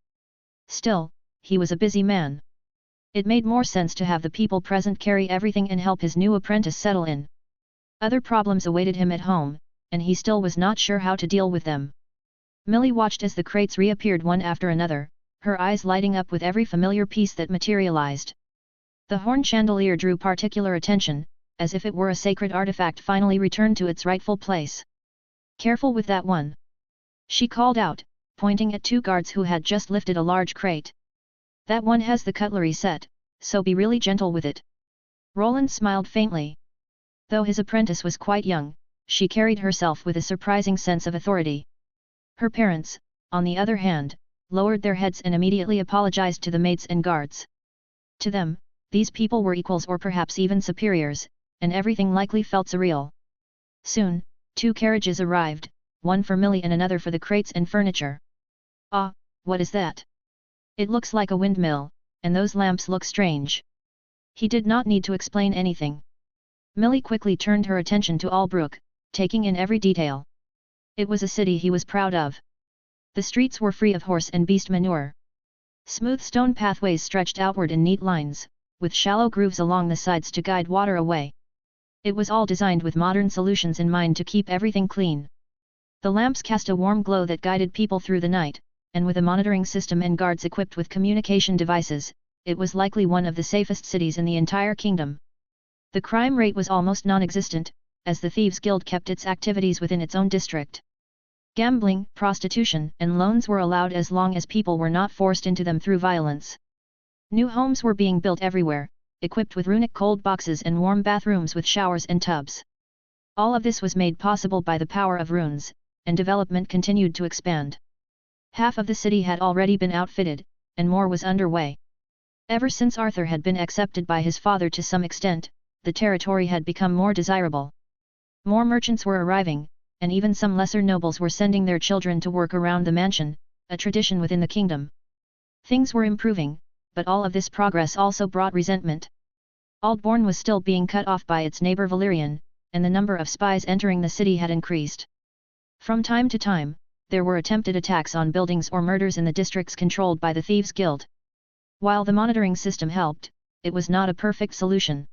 Still, he was a busy man. It made more sense to have the people present carry everything and help his new apprentice settle in. Other problems awaited him at home, and he still was not sure how to deal with them. Millie watched as the crates reappeared one after another, her eyes lighting up with every familiar piece that materialized. The horn chandelier drew particular attention, as if it were a sacred artifact finally returned to its rightful place. Careful with that one! She called out, pointing at two guards who had just lifted a large crate. That one has the cutlery set, so be really gentle with it. Roland smiled faintly. Though his apprentice was quite young, she carried herself with a surprising sense of authority. Her parents, on the other hand, lowered their heads and immediately apologized to the maids and guards. To them, these people were equals or perhaps even superiors, and everything likely felt surreal. Soon, two carriages arrived, one for Millie and another for the crates and furniture. Ah, what is that? It looks like a windmill, and those lamps look strange. He did not need to explain anything. Millie quickly turned her attention to Albrook, taking in every detail. It was a city he was proud of. The streets were free of horse and beast manure. Smooth stone pathways stretched outward in neat lines, with shallow grooves along the sides to guide water away. It was all designed with modern solutions in mind to keep everything clean. The lamps cast a warm glow that guided people through the night, and with a monitoring system and guards equipped with communication devices, it was likely one of the safest cities in the entire kingdom. The crime rate was almost non-existent, as the Thieves' Guild kept its activities within its own district. Gambling, prostitution, and loans were allowed as long as people were not forced into them through violence. New homes were being built everywhere, equipped with runic cold boxes and warm bathrooms with showers and tubs. All of this was made possible by the power of runes, and development continued to expand. Half of the city had already been outfitted, and more was underway. Ever since Arthur had been accepted by his father to some extent, the territory had become more desirable. More merchants were arriving, and even some lesser nobles were sending their children to work around the mansion, a tradition within the kingdom. Things were improving, but all of this progress also brought resentment. Aldbourne was still being cut off by its neighbor Valerian, and the number of spies entering the city had increased. From time to time, there were attempted attacks on buildings or murders in the districts controlled by the Thieves' Guild. While the monitoring system helped, it was not a perfect solution.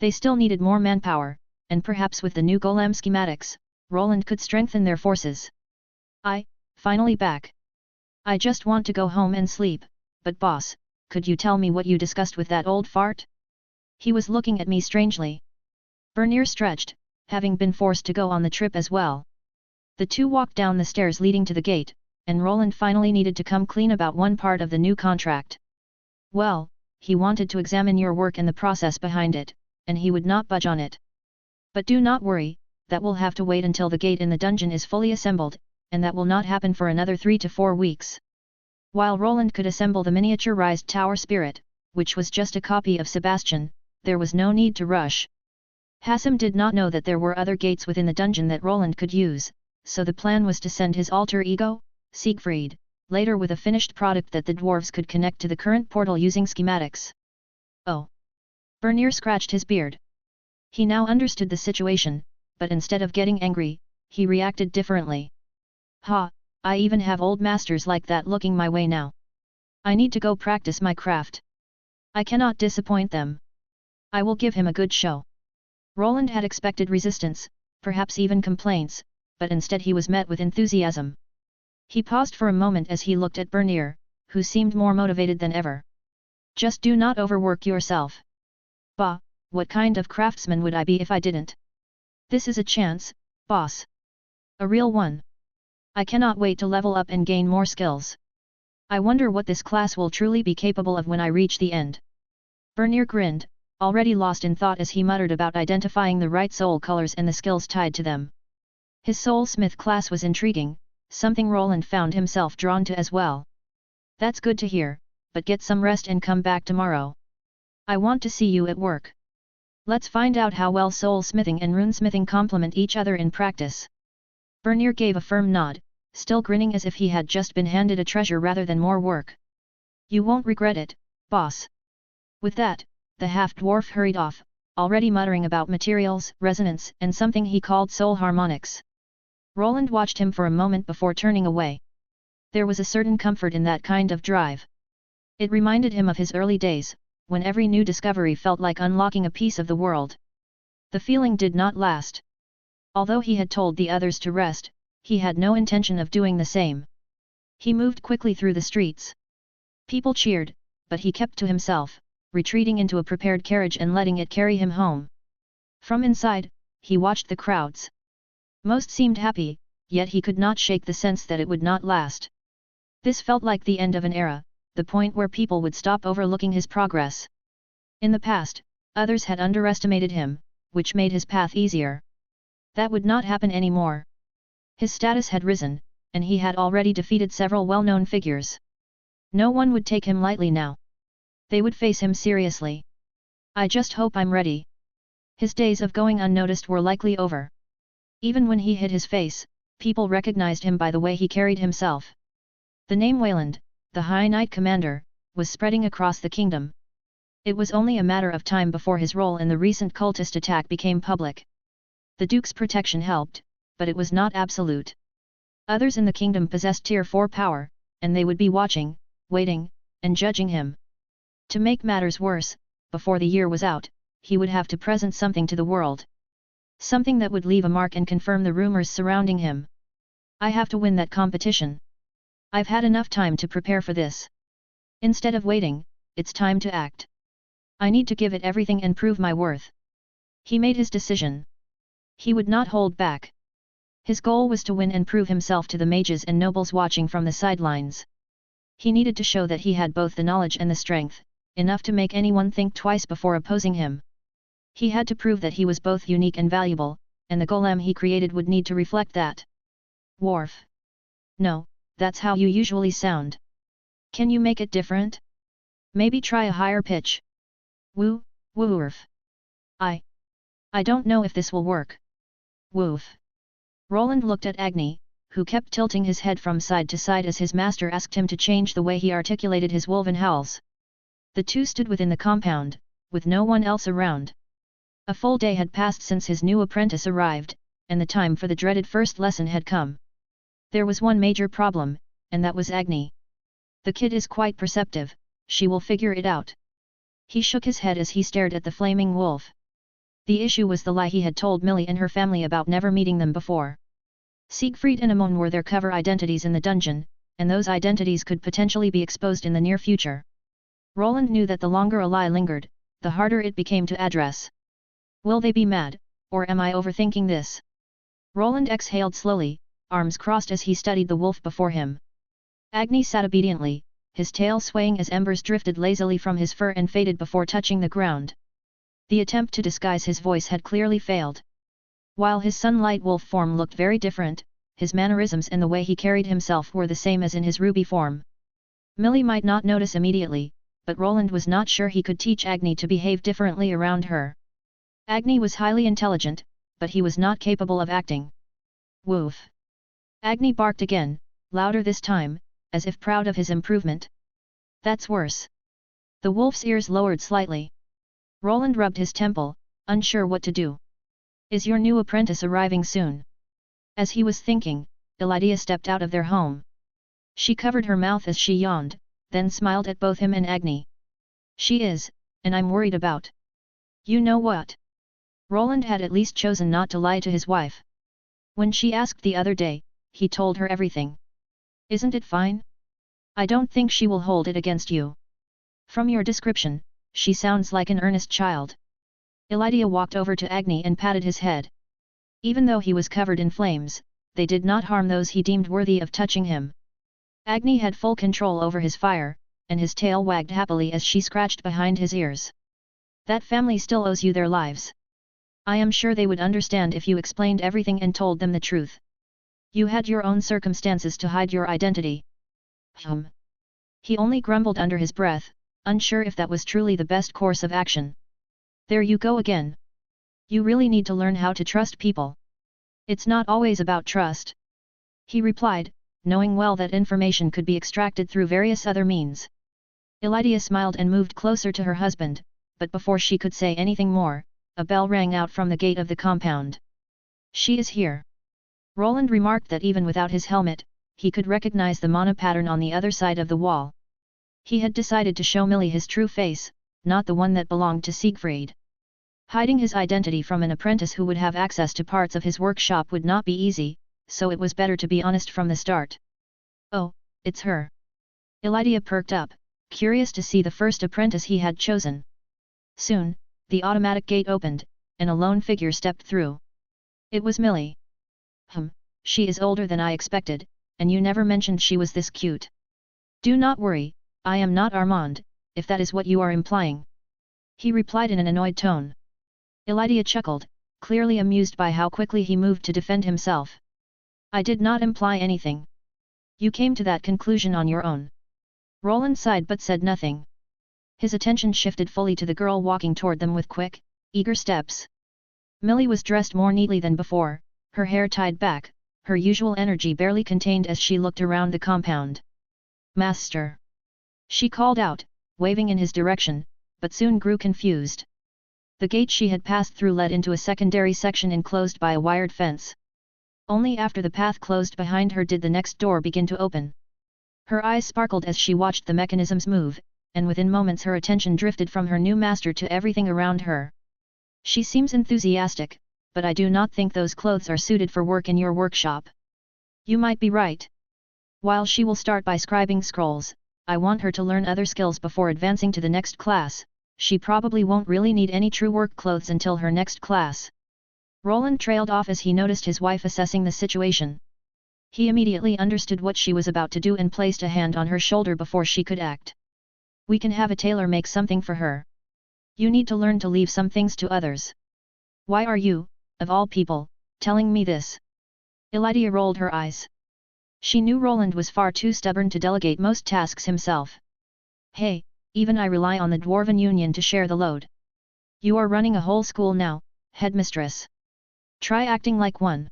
They still needed more manpower, and perhaps with the new golem schematics, Roland could strengthen their forces. Finally back. I just want to go home and sleep, but boss, could you tell me what you discussed with that old fart? He was looking at me strangely. Bernier stretched, having been forced to go on the trip as well. The two walked down the stairs leading to the gate, and Roland finally needed to come clean about one part of the new contract. Well, he wanted to examine your work and the process behind it, and he would not budge on it. But do not worry, that will have to wait until the gate in the dungeon is fully assembled, and that will not happen for another 3 to 4 weeks. While Roland could assemble the miniaturized tower spirit, which was just a copy of Sebastian, there was no need to rush. Hassim did not know that there were other gates within the dungeon that Roland could use, so the plan was to send his alter ego, Siegfried, later with a finished product that the dwarves could connect to the current portal using schematics. Oh! Bernier scratched his beard. He now understood the situation, but instead of getting angry, he reacted differently. Ha! I even have old masters like that looking my way now. I need to go practice my craft. I cannot disappoint them. I will give him a good show. Roland had expected resistance, perhaps even complaints, but instead he was met with enthusiasm. He paused for a moment as he looked at Bernier, who seemed more motivated than ever. Just do not overwork yourself. Bah, what kind of craftsman would I be if I didn't? This is a chance, boss. A real one. I cannot wait to level up and gain more skills. I wonder what this class will truly be capable of when I reach the end. Bernier grinned, already lost in thought as he muttered about identifying the right soul colors and the skills tied to them. His soulsmith class was intriguing, something Roland found himself drawn to as well. That's good to hear, but get some rest and come back tomorrow. I want to see you at work. Let's find out how well soulsmithing and runesmithing complement each other in practice. Bernier gave a firm nod, still grinning as if he had just been handed a treasure rather than more work. You won't regret it, boss. With that, the half-dwarf hurried off, already muttering about materials, resonance, and something he called soul harmonics. Roland watched him for a moment before turning away. There was a certain comfort in that kind of drive. It reminded him of his early days, when every new discovery felt like unlocking a piece of the world. The feeling did not last. Although he had told the others to rest, he had no intention of doing the same. He moved quickly through the streets. People cheered, but he kept to himself, retreating into a prepared carriage and letting it carry him home. From inside, he watched the crowds. Most seemed happy, yet he could not shake the sense that it would not last. This felt like the end of an era, the point where people would stop overlooking his progress. In the past, others had underestimated him, which made his path easier. That would not happen anymore. His status had risen, and he had already defeated several well-known figures. No one would take him lightly now. They would face him seriously. I just hope I'm ready. His days of going unnoticed were likely over. Even when he hid his face, people recognized him by the way he carried himself. The name Wayland, the High Knight Commander, was spreading across the kingdom. It was only a matter of time before his role in the recent cultist attack became public. The Duke's protection helped, but it was not absolute. Others in the kingdom possessed Tier 4 power, and they would be watching, waiting, and judging him. To make matters worse, before the year was out, he would have to present something to the world. Something that would leave a mark and confirm the rumors surrounding him. I have to win that competition. I've had enough time to prepare for this. Instead of waiting, it's time to act. I need to give it everything and prove my worth. He made his decision. He would not hold back. His goal was to win and prove himself to the mages and nobles watching from the sidelines. He needed to show that he had both the knowledge and the strength, enough to make anyone think twice before opposing him. He had to prove that he was both unique and valuable, and the golem he created would need to reflect that. Worf. No, that's how you usually sound. Can you make it different? Maybe try a higher pitch. Woo, woof. I don't know if this will work. Woof. Roland looked at Agni, who kept tilting his head from side to side as his master asked him to change the way he articulated his woven howls. The two stood within the compound, with no one else around. A full day had passed since his new apprentice arrived, and the time for the dreaded first lesson had come. There was one major problem, and that was Agni. The kid is quite perceptive, she will figure it out. He shook his head as he stared at the flaming wolf. The issue was the lie he had told Millie and her family about never meeting them before. Siegfried and Amon were their cover identities in the dungeon, and those identities could potentially be exposed in the near future. Roland knew that the longer a lie lingered, the harder it became to address. Will they be mad, or am I overthinking this? Roland exhaled slowly, arms crossed as he studied the wolf before him. Agni sat obediently, his tail swaying as embers drifted lazily from his fur and faded before touching the ground. The attempt to disguise his voice had clearly failed. While his sunlight wolf form looked very different, his mannerisms and the way he carried himself were the same as in his ruby form. Millie might not notice immediately, but Roland was not sure he could teach Agni to behave differently around her. Agni was highly intelligent, but he was not capable of acting. Woof. Agni barked again, louder this time, as if proud of his improvement. That's worse. The wolf's ears lowered slightly. Roland rubbed his temple, unsure what to do. Is your new apprentice arriving soon? As he was thinking, Elydia stepped out of their home. She covered her mouth as she yawned, then smiled at both him and Agni. She is, and I'm worried about. You know what? Roland had at least chosen not to lie to his wife. When she asked the other day, he told her everything. Isn't it fine? I don't think she will hold it against you. From your description, she sounds like an earnest child. Elydia walked over to Agni and patted his head. Even though he was covered in flames, they did not harm those he deemed worthy of touching him. Agni had full control over his fire, and his tail wagged happily as she scratched behind his ears. That family still owes you their lives. I am sure they would understand if you explained everything and told them the truth. You had your own circumstances to hide your identity. He only grumbled under his breath, unsure if that was truly the best course of action. There you go again. You really need to learn how to trust people. It's not always about trust. He replied, knowing well that information could be extracted through various other means. Elydia smiled and moved closer to her husband, but before she could say anything more, a bell rang out from the gate of the compound. She is here. Roland remarked that even without his helmet, he could recognize the mana pattern on the other side of the wall. He had decided to show Millie his true face, not the one that belonged to Siegfried. Hiding his identity from an apprentice who would have access to parts of his workshop would not be easy, so it was better to be honest from the start. Oh, it's her. Elydia perked up, curious to see the first apprentice he had chosen. Soon, the automatic gate opened, and a lone figure stepped through. It was Millie. She is older than I expected, and you never mentioned she was this cute. Do not worry, I am not Armand, if that is what you are implying. He replied in an annoyed tone. Elydia chuckled, clearly amused by how quickly he moved to defend himself. I did not imply anything. You came to that conclusion on your own. Roland sighed but said nothing. His attention shifted fully to the girl walking toward them with quick, eager steps. Millie was dressed more neatly than before, her hair tied back, her usual energy barely contained as she looked around the compound. Master! She called out, waving in his direction, but soon grew confused. The gate she had passed through led into a secondary section enclosed by a wired fence. Only after the path closed behind her did the next door begin to open. Her eyes sparkled as she watched the mechanisms move, and within moments her attention drifted from her new master to everything around her. She seems enthusiastic, but I do not think those clothes are suited for work in your workshop. You might be right. While she will start by scribing scrolls, I want her to learn other skills before advancing to the next class. She probably won't really need any true work clothes until her next class. Roland trailed off as he noticed his wife assessing the situation. He immediately understood what she was about to do and placed a hand on her shoulder before she could act. We can have a tailor make something for her. You need to learn to leave some things to others. Why are you, of all people, telling me this? Elydia rolled her eyes. She knew Roland was far too stubborn to delegate most tasks himself. Hey, even I rely on the Dwarven Union to share the load. You are running a whole school now, headmistress. Try acting like one.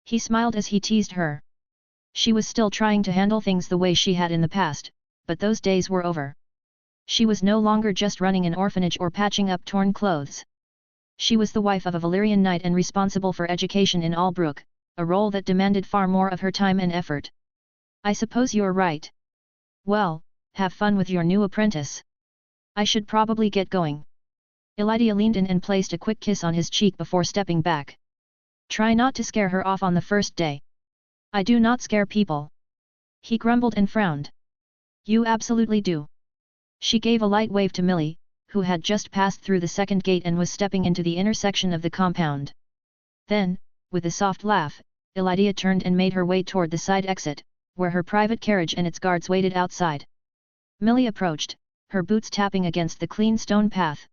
He smiled as he teased her. She was still trying to handle things the way she had in the past, but those days were over. She was no longer just running an orphanage or patching up torn clothes. She was the wife of a Valyrian knight and responsible for education in Albrook, a role that demanded far more of her time and effort. I suppose you're right. Well, have fun with your new apprentice. I should probably get going. Elydia leaned in and placed a quick kiss on his cheek before stepping back. Try not to scare her off on the first day. I do not scare people. He grumbled and frowned. You absolutely do. She gave a light wave to Millie, who had just passed through the second gate and was stepping into the inner section of the compound. Then, with a soft laugh, Elydia turned and made her way toward the side exit, where her private carriage and its guards waited outside. Millie approached, her boots tapping against the clean stone path.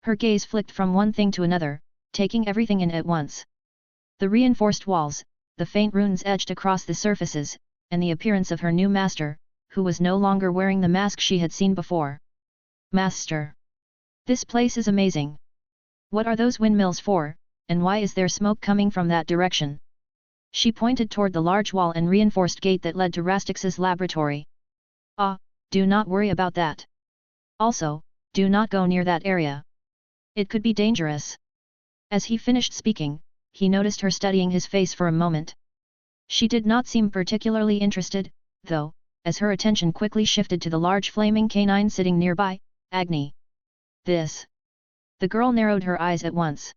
Her gaze flicked from one thing to another, taking everything in at once. The reinforced walls, the faint runes etched across the surfaces, and the appearance of her new master, who was no longer wearing the mask she had seen before. Master! This place is amazing. What are those windmills for, and why is there smoke coming from that direction? She pointed toward the large wall and reinforced gate that led to Rastix's laboratory. Ah, do not worry about that. Also, do not go near that area. It could be dangerous. As he finished speaking, he noticed her studying his face for a moment. She did not seem particularly interested, though, as her attention quickly shifted to the large flaming canine sitting nearby. Agni. This. The girl narrowed her eyes at once.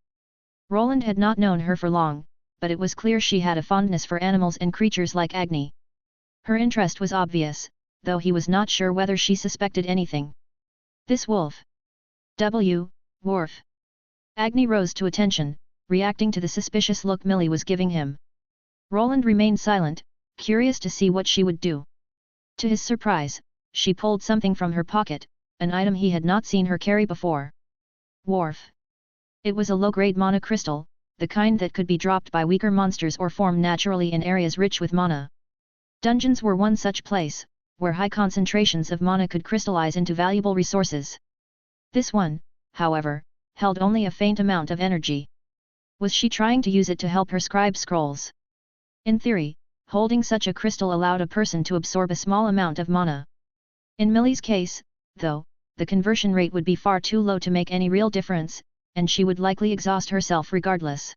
Roland had not known her for long, but it was clear she had a fondness for animals and creatures like Agni. Her interest was obvious, though he was not sure whether she suspected anything. This wolf. Worf. Agni rose to attention, reacting to the suspicious look Millie was giving him. Roland remained silent, curious to see what she would do. To his surprise, she pulled something from her pocket, an item he had not seen her carry before. Worf. It was a low-grade mana crystal, the kind that could be dropped by weaker monsters or form naturally in areas rich with mana. Dungeons were one such place, where high concentrations of mana could crystallize into valuable resources. This one, however, held only a faint amount of energy. Was she trying to use it to help her scribe scrolls? In theory, holding such a crystal allowed a person to absorb a small amount of mana. In Millie's case, though, the conversion rate would be far too low to make any real difference, and she would likely exhaust herself regardless.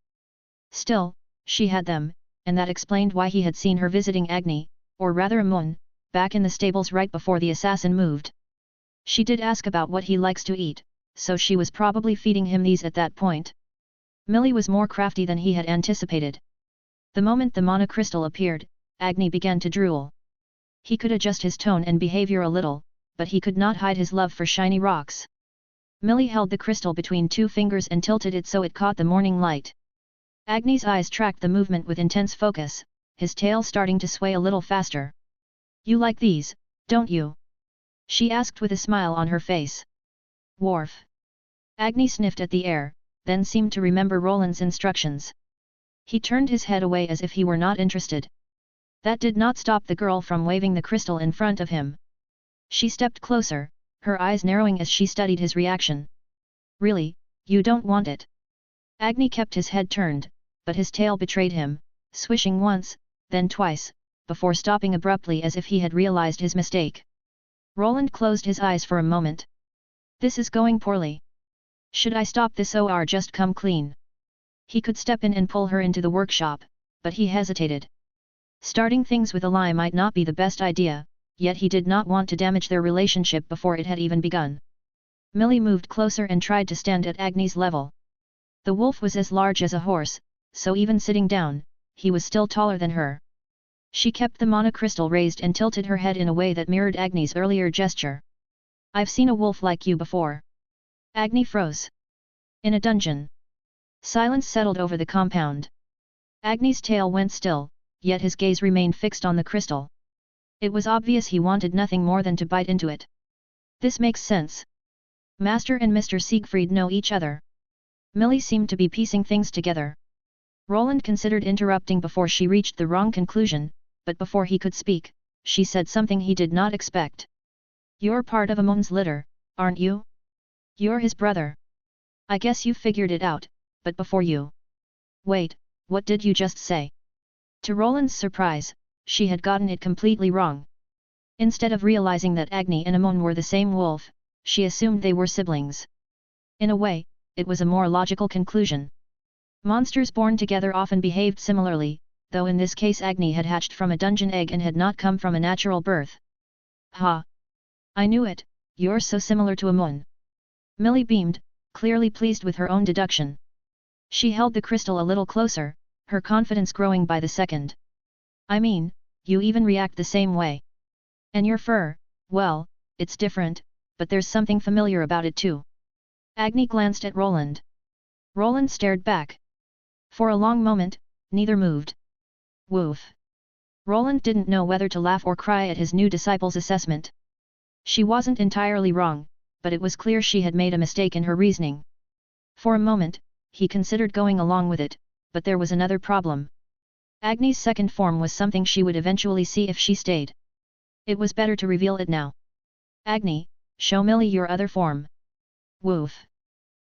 Still, she had them, and that explained why he had seen her visiting Agni, or rather Amun, back in the stables right before the assassin moved. She did ask about what he likes to eat, so she was probably feeding him these at that point. Millie was more crafty than he had anticipated. The moment the mana crystal appeared, Agni began to drool. He could adjust his tone and behavior a little, but he could not hide his love for shiny rocks. Millie held the crystal between two fingers and tilted it so it caught the morning light. Agni's eyes tracked the movement with intense focus, his tail starting to sway a little faster. "You like these, don't you?" she asked with a smile on her face. "Worf." Agni sniffed at the air, then seemed to remember Roland's instructions. He turned his head away as if he were not interested. That did not stop the girl from waving the crystal in front of him. She stepped closer, her eyes narrowing as she studied his reaction. "Really, you don't want it?" Agni kept his head turned, but his tail betrayed him, swishing once, then twice, before stopping abruptly as if he had realized his mistake. Roland closed his eyes for a moment. "This is going poorly. Should I stop this or just come clean?" He could step in and pull her into the workshop, but he hesitated. Starting things with a lie might not be the best idea, yet he did not want to damage their relationship before it had even begun. Millie moved closer and tried to stand at Agni's level. The wolf was as large as a horse, so even sitting down, he was still taller than her. She kept the mana crystal raised and tilted her head in a way that mirrored Agni's earlier gesture. "I've seen a wolf like you before." Agni froze. "In a dungeon." Silence settled over the compound. Agni's tail went still, yet his gaze remained fixed on the crystal. It was obvious he wanted nothing more than to bite into it. "This makes sense. Master and Mr. Siegfried know each other." Millie seemed to be piecing things together. Roland considered interrupting before she reached the wrong conclusion, but before he could speak, she said something he did not expect. "You're part of Amon's litter, aren't you? You're his brother. I guess you figured it out, but before you..." "Wait, what did you just say?" To Roland's surprise, she had gotten it completely wrong. Instead of realizing that Agni and Amon were the same wolf, she assumed they were siblings. In a way, it was a more logical conclusion. Monsters born together often behaved similarly, though in this case Agni had hatched from a dungeon egg and had not come from a natural birth. "Ha! I knew it, you're so similar to Amon." Millie beamed, clearly pleased with her own deduction. She held the crystal a little closer, her confidence growing by the second. "I mean, you even react the same way. And your fur, well, it's different, but there's something familiar about it too." Agni glanced at Roland. Roland stared back. For a long moment, neither moved. "Woof." Roland didn't know whether to laugh or cry at his new disciple's assessment. She wasn't entirely wrong, but it was clear she had made a mistake in her reasoning. For a moment, he considered going along with it, but there was another problem. Agni's second form was something she would eventually see if she stayed. It was better to reveal it now. "Agni, show Millie your other form." "Woof.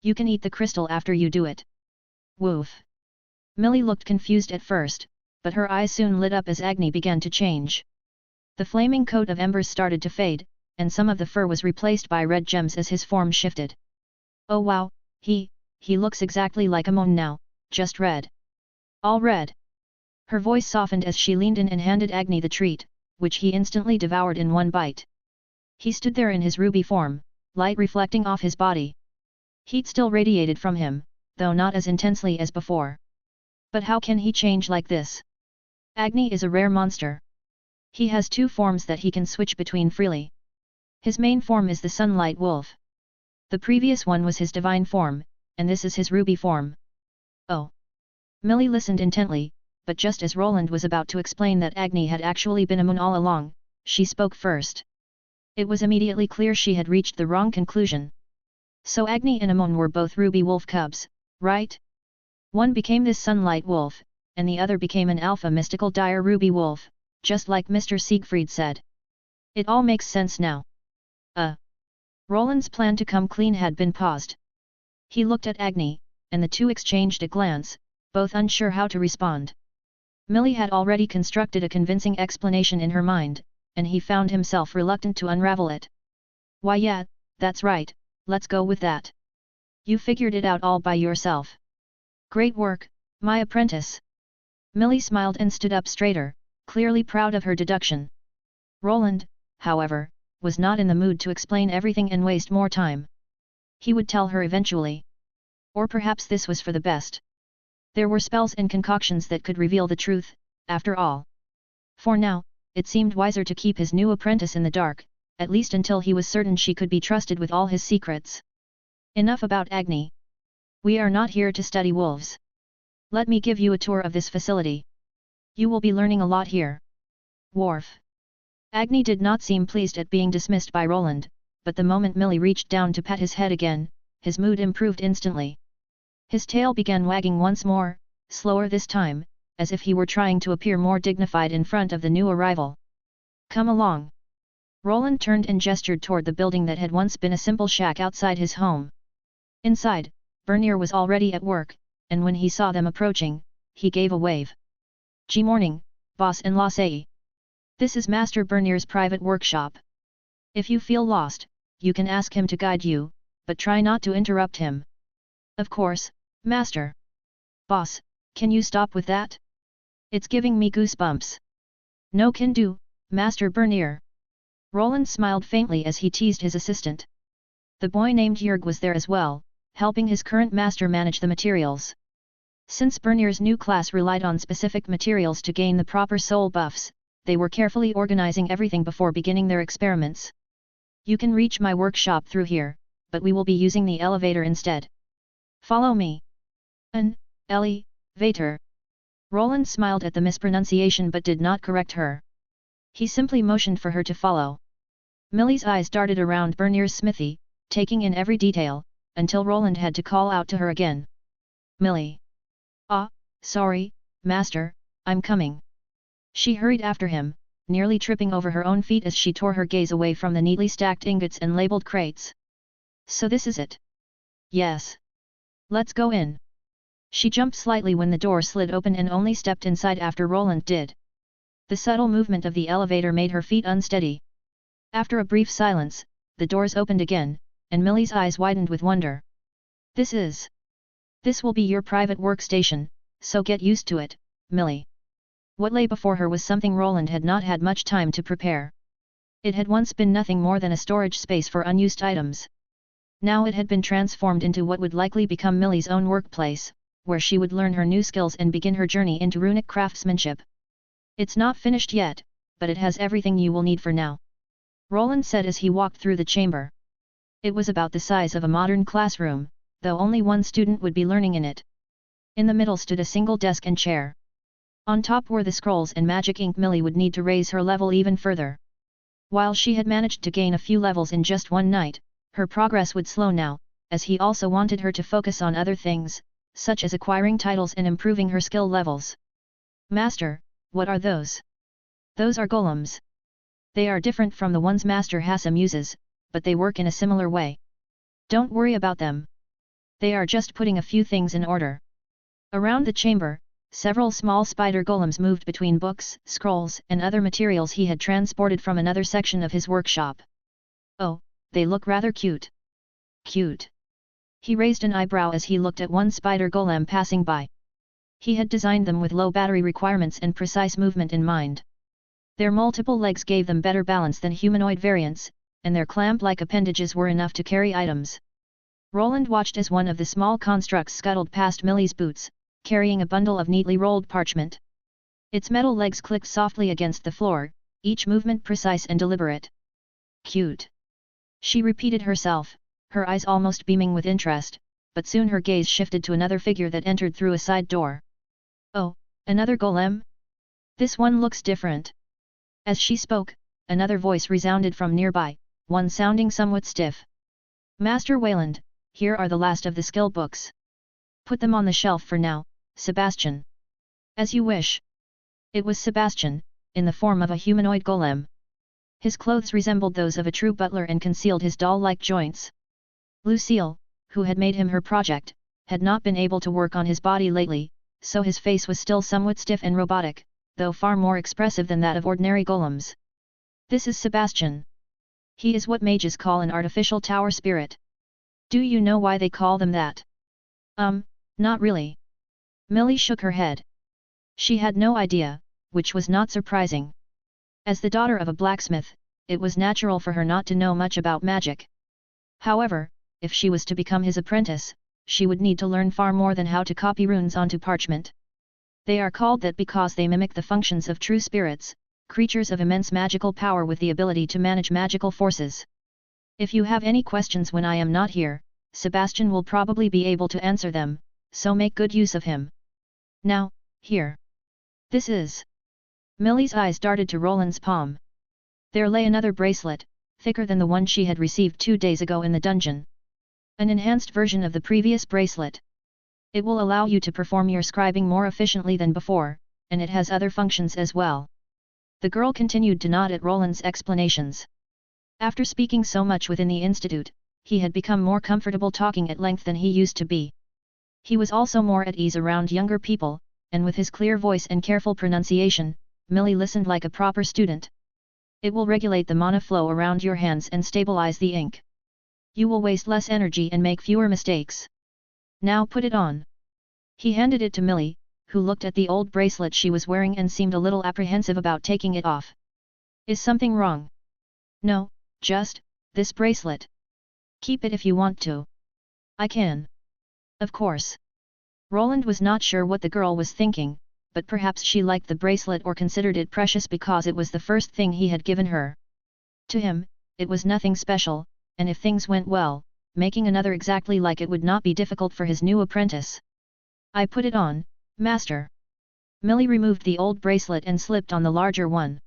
You can eat the crystal after you do it." "Woof." Millie looked confused at first, but her eyes soon lit up as Agni began to change. The flaming coat of embers started to fade, and some of the fur was replaced by red gems as his form shifted. "Oh wow, he looks exactly like Amon now, just red." "All red." Her voice softened as she leaned in and handed Agni the treat, which he instantly devoured in one bite. He stood there in his ruby form, light reflecting off his body. Heat still radiated from him, though not as intensely as before. But how can he change like this? Agni is a rare monster. He has two forms that he can switch between freely. His main form is the Sunlight Wolf. The previous one was his divine form, and this is his ruby form. Oh. Millie listened intently, but just as Roland was about to explain that Agni had actually been Amon all along, she spoke first. It was immediately clear she had reached the wrong conclusion. So Agni and Amon were both ruby wolf cubs, right? One became this sunlight wolf, and the other became an alpha mystical dire ruby wolf, just like Mr. Siegfried said. It all makes sense now. Roland's plan to come clean had been paused. He looked at Agni, and the two exchanged a glance, both unsure how to respond. Millie had already constructed a convincing explanation in her mind, and he found himself reluctant to unravel it. Why yeah, that's right, let's go with that. You figured it out all by yourself. Great work, my apprentice. Millie smiled and stood up straighter, clearly proud of her deduction. Roland, however, was not in the mood to explain everything and waste more time. He would tell her eventually. Or perhaps this was for the best. There were spells and concoctions that could reveal the truth, after all. For now, it seemed wiser to keep his new apprentice in the dark, at least until he was certain she could be trusted with all his secrets. Enough about Agni. We are not here to study wolves. Let me give you a tour of this facility. You will be learning a lot here. Worf. Agni did not seem pleased at being dismissed by Roland, but the moment Millie reached down to pat his head again, his mood improved instantly. His tail began wagging once more, slower this time, as if he were trying to appear more dignified in front of the new arrival. Come along. Roland turned and gestured toward the building that had once been a simple shack outside his home. Inside, Bernier was already at work, and when he saw them approaching, he gave a wave. G morning, boss and Lassie. This is Master Bernier's private workshop. If you feel lost, you can ask him to guide you, but try not to interrupt him. Of course, Master. Boss, can you stop with that? It's giving me goosebumps. No can do, Master Bernier. Roland smiled faintly as he teased his assistant. The boy named Jurg was there as well, helping his current master manage the materials. Since Bernier's new class relied on specific materials to gain the proper soul buffs, they were carefully organizing everything before beginning their experiments. You can reach my workshop through here, but we will be using the elevator instead. Follow me. Elevator. Roland smiled at the mispronunciation but did not correct her. He simply motioned for her to follow. Millie's eyes darted around Bernier's smithy, taking in every detail, until Roland had to call out to her again. Millie. Sorry, Master, I'm coming. She hurried after him, nearly tripping over her own feet as she tore her gaze away from the neatly stacked ingots and labeled crates. So this is it. Yes. Let's go in. She jumped slightly when the door slid open and only stepped inside after Roland did. The subtle movement of the elevator made her feet unsteady. After a brief silence, the doors opened again, and Millie's eyes widened with wonder. This will be your private workstation, so get used to it, Millie. What lay before her was something Roland had not had much time to prepare. It had once been nothing more than a storage space for unused items. Now it had been transformed into what would likely become Millie's own workplace, where she would learn her new skills and begin her journey into runic craftsmanship. It's not finished yet, but it has everything you will need for now. Roland said as he walked through the chamber. It was about the size of a modern classroom, though only one student would be learning in it. In the middle stood a single desk and chair. On top were the scrolls and magic ink Millie would need to raise her level even further. While she had managed to gain a few levels in just one night, her progress would slow now, as he also wanted her to focus on other things, such as acquiring titles and improving her skill levels. Master, what are those? Those are golems. They are different from the ones Master Hassam uses, but they work in a similar way. Don't worry about them. They are just putting a few things in order. Around the chamber, several small spider golems moved between books, scrolls and other materials he had transported from another section of his workshop. Oh, they look rather cute. Cute. He raised an eyebrow as he looked at one spider golem passing by. He had designed them with low battery requirements and precise movement in mind. Their multiple legs gave them better balance than humanoid variants, and their clamp-like appendages were enough to carry items. Roland watched as one of the small constructs scuttled past Millie's boots, carrying a bundle of neatly rolled parchment. Its metal legs clicked softly against the floor, each movement precise and deliberate. Cute. She repeated herself, her eyes almost beaming with interest, but soon her gaze shifted to another figure that entered through a side door. Oh, another golem? This one looks different. As she spoke, another voice resounded from nearby, one sounding somewhat stiff. Master Wayland, here are the last of the skill books. Put them on the shelf for now, Sebastian. As you wish. It was Sebastian, in the form of a humanoid golem. His clothes resembled those of a true butler and concealed his doll-like joints. Lucille, who had made him her project, had not been able to work on his body lately, so his face was still somewhat stiff and robotic, though far more expressive than that of ordinary golems. This is Sebastian. He is what mages call an artificial tower spirit. Do you know why they call them that? Not really. Millie shook her head. She had no idea, which was not surprising. As the daughter of a blacksmith, it was natural for her not to know much about magic. However, if she was to become his apprentice, she would need to learn far more than how to copy runes onto parchment. They are called that because they mimic the functions of true spirits, creatures of immense magical power with the ability to manage magical forces. If you have any questions when I am not here, Sebastian will probably be able to answer them, so make good use of him. Now, here. This is. Millie's eyes darted to Roland's palm. There lay another bracelet, thicker than the one she had received 2 days ago in the dungeon. An enhanced version of the previous bracelet. It will allow you to perform your scribing more efficiently than before, and it has other functions as well. The girl continued to nod at Roland's explanations. After speaking so much within the institute, he had become more comfortable talking at length than he used to be. He was also more at ease around younger people, and with his clear voice and careful pronunciation, Millie listened like a proper student. It will regulate the mana flow around your hands and stabilize the ink. You will waste less energy and make fewer mistakes. Now put it on. He handed it to Millie, who looked at the old bracelet she was wearing and seemed a little apprehensive about taking it off. Is something wrong? No, just, this bracelet. Keep it if you want to. I can. Of course. Roland was not sure what the girl was thinking, but perhaps she liked the bracelet or considered it precious because it was the first thing he had given her. To him, it was nothing special, and if things went well, making another exactly like it would not be difficult for his new apprentice. I put it on, master. Millie removed the old bracelet and slipped on the larger one.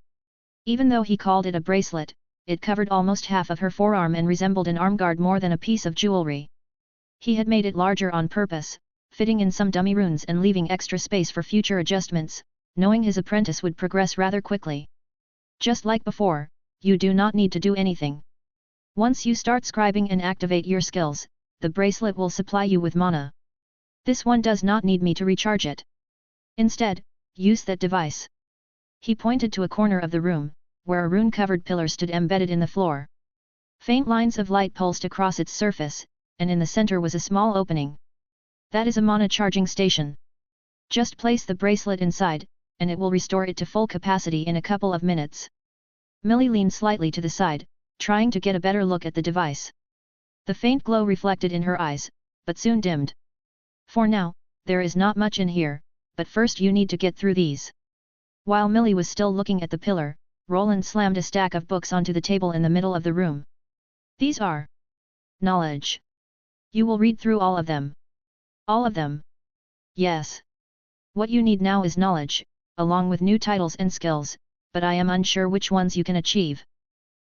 Even though he called it a bracelet, it covered almost half of her forearm and resembled an armguard more than a piece of jewelry. He had made it larger on purpose, fitting in some dummy runes and leaving extra space for future adjustments, knowing his apprentice would progress rather quickly. Just like before, you do not need to do anything. Once you start scribing and activate your skills, the bracelet will supply you with mana. This one does not need me to recharge it. Instead, use that device. He pointed to a corner of the room, where a rune-covered pillar stood embedded in the floor. Faint lines of light pulsed across its surface, and in the center was a small opening. That is a mana charging station. Just place the bracelet inside, and it will restore it to full capacity in a couple of minutes. Millie leaned slightly to the side, trying to get a better look at the device. The faint glow reflected in her eyes, but soon dimmed. For now, there is not much in here, but first you need to get through these. While Millie was still looking at the pillar, Roland slammed a stack of books onto the table in the middle of the room. These are knowledge. You will read through all of them. All of them? Yes. What you need now is knowledge, along with new titles and skills, but I am unsure which ones you can achieve.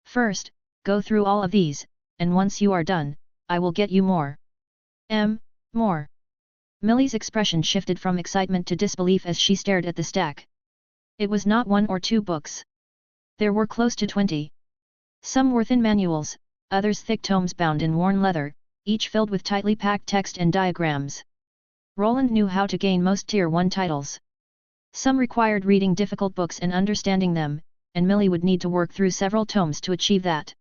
First, go through all of these, and once you are done, I will get you more. More. Millie's expression shifted from excitement to disbelief as she stared at the stack. It was not 1 or 2 books. There were close to 20. Some were thin manuals, others thick tomes bound in worn leather, each filled with tightly packed text and diagrams. Roland knew how to gain most Tier 1 titles. Some required reading difficult books and understanding them, and Millie would need to work through several tomes to achieve that.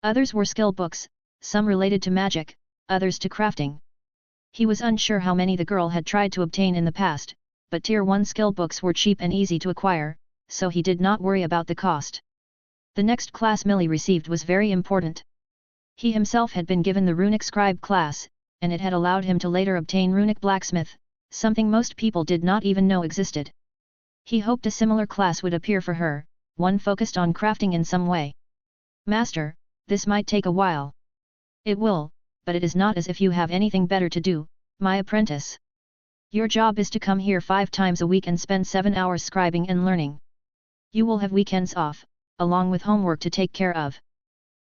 Others were skill books, some related to magic, others to crafting. He was unsure how many the girl had tried to obtain in the past, but Tier 1 skill books were cheap and easy to acquire, so he did not worry about the cost. The next class Millie received was very important. He himself had been given the Runic Scribe class, and it had allowed him to later obtain Runic Blacksmith, something most people did not even know existed. He hoped a similar class would appear for her, one focused on crafting in some way. Master, this might take a while. It will, but it is not as if you have anything better to do, my apprentice. Your job is to come here 5 times a week and spend 7 hours scribing and learning. You will have weekends off, along with homework to take care of.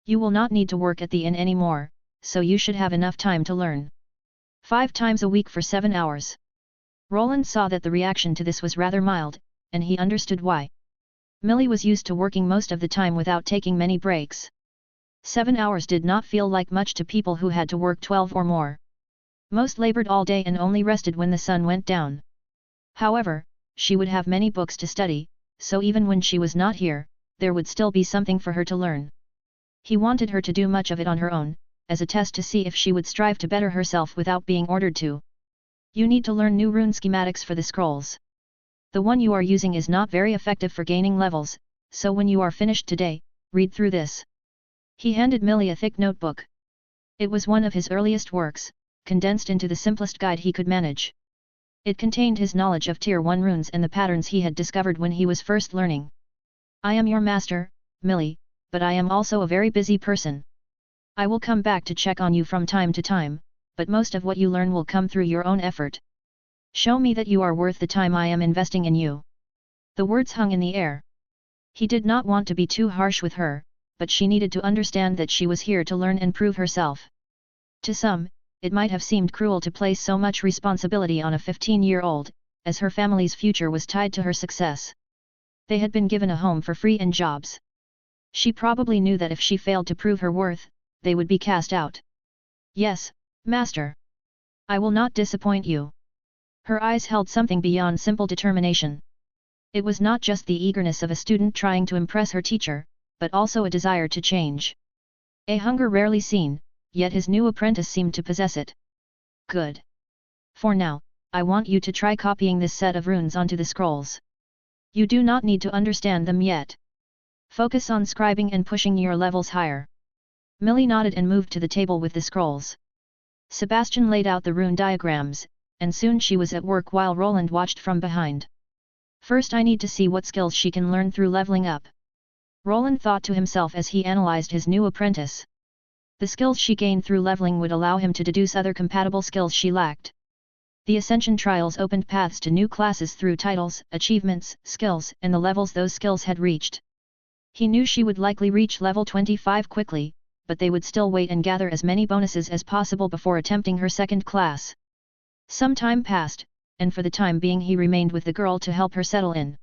You will not need to work at the inn anymore, so you should have enough time to learn. 5 times a week for 7 hours. Roland saw that the reaction to this was rather mild, and he understood why. Millie was used to working most of the time without taking many breaks. 7 hours did not feel like much to people who had to work 12 or more. Most labored all day and only rested when the sun went down. However, she would have many books to study, so even when she was not here, there would still be something for her to learn. He wanted her to do much of it on her own, as a test to see if she would strive to better herself without being ordered to. You need to learn new rune schematics for the scrolls. The one you are using is not very effective for gaining levels, so when you are finished today, read through this. He handed Millie a thick notebook. It was one of his earliest works, condensed into the simplest guide he could manage. It contained his knowledge of Tier 1 runes and the patterns he had discovered when he was first learning. I am your master, Millie, but I am also a very busy person. I will come back to check on you from time to time, but most of what you learn will come through your own effort. Show me that you are worth the time I am investing in you. The words hung in the air. He did not want to be too harsh with her, but she needed to understand that she was here to learn and prove herself. To some, it might have seemed cruel to place so much responsibility on a 15-year-old, as her family's future was tied to her success. They had been given a home for free and jobs. She probably knew that if she failed to prove her worth, they would be cast out. Yes, master. I will not disappoint you. Her eyes held something beyond simple determination. It was not just the eagerness of a student trying to impress her teacher, but also a desire to change. A hunger rarely seen, yet his new apprentice seemed to possess it. Good. For now, I want you to try copying this set of runes onto the scrolls. You do not need to understand them yet. Focus on scribing and pushing your levels higher. Millie nodded and moved to the table with the scrolls. Sebastian laid out the rune diagrams, and soon she was at work while Roland watched from behind. First I need to see what skills she can learn through leveling up. Roland thought to himself as he analyzed his new apprentice. The skills she gained through leveling would allow him to deduce other compatible skills she lacked. The Ascension trials opened paths to new classes through titles, achievements, skills, and the levels those skills had reached. He knew she would likely reach level 25 quickly, but they would still wait and gather as many bonuses as possible before attempting her second class. Some time passed, and for the time being he remained with the girl to help her settle in.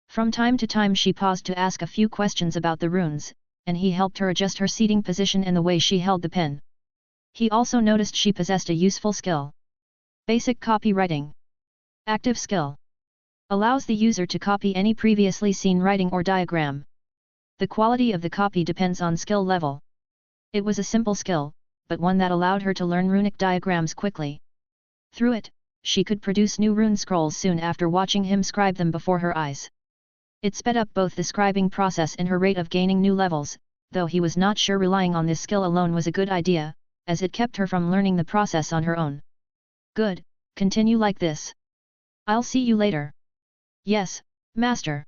From time to time she paused to ask a few questions about the runes, and he helped her adjust her seating position and the way she held the pen. He also noticed she possessed a useful skill. Basic copywriting. Active skill. Allows the user to copy any previously seen writing or diagram. The quality of the copy depends on skill level. It was a simple skill, but one that allowed her to learn runic diagrams quickly. Through it, she could produce new rune scrolls soon after watching him scribe them before her eyes. It sped up both the scribing process and her rate of gaining new levels, though he was not sure relying on this skill alone was a good idea, as it kept her from learning the process on her own. Good, continue like this. I'll see you later. Yes, master.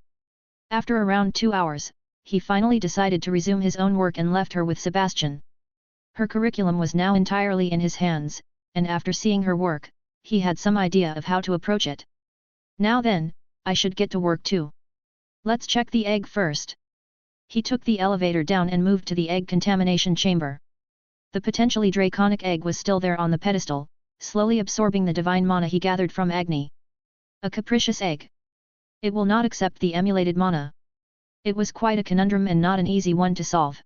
After around 2 hours, he finally decided to resume his own work and left her with Sebastian. Her curriculum was now entirely in his hands, and after seeing her work, he had some idea of how to approach it. Now then, I should get to work too. Let's check the egg first. He took the elevator down and moved to the egg contamination chamber. The potentially draconic egg was still there on the pedestal, slowly absorbing the divine mana he gathered from Agni. A capricious egg. It will not accept the emulated mana. It was quite a conundrum and not an easy one to solve.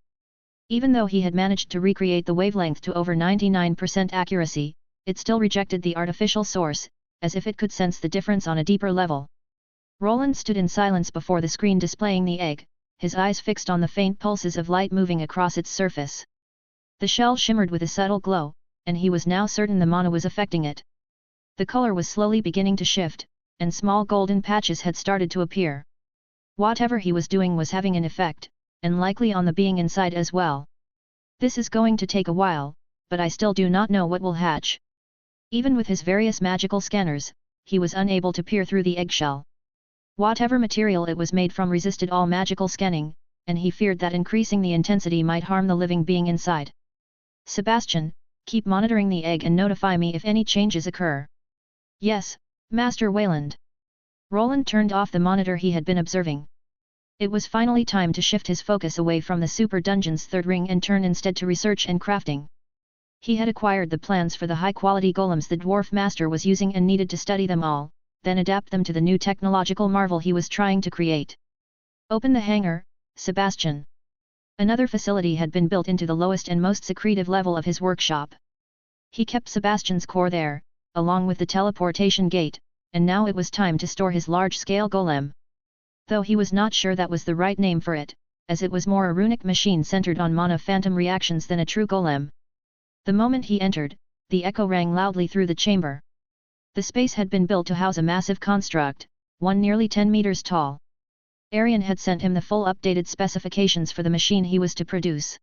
Even though he had managed to recreate the wavelength to over 99% accuracy, it still rejected the artificial source, as if it could sense the difference on a deeper level. Roland stood in silence before the screen displaying the egg, his eyes fixed on the faint pulses of light moving across its surface. The shell shimmered with a subtle glow, and he was now certain the mana was affecting it. The color was slowly beginning to shift, and small golden patches had started to appear. Whatever he was doing was having an effect, and likely on the being inside as well. This is going to take a while, but I still do not know what will hatch. Even with his various magical scanners, he was unable to peer through the eggshell. Whatever material it was made from resisted all magical scanning, and he feared that increasing the intensity might harm the living being inside. Sebastian, keep monitoring the egg and notify me if any changes occur. Yes, Master Wayland. Roland turned off the monitor he had been observing. It was finally time to shift his focus away from the Super Dungeon's third ring and turn instead to research and crafting. He had acquired the plans for the high-quality golems the dwarf master was using and needed to study them all, then adapt them to the new technological marvel he was trying to create. Open the hangar, Sebastian. Another facility had been built into the lowest and most secretive level of his workshop. He kept Sebastian's core there, along with the teleportation gate, and now it was time to store his large-scale golem. Though he was not sure that was the right name for it, as it was more a runic machine centered on mana phantom reactions than a true golem. The moment he entered, the echo rang loudly through the chamber. The space had been built to house a massive construct, one nearly 10 meters tall. Arian had sent him the full updated specifications for the machine he was to produce.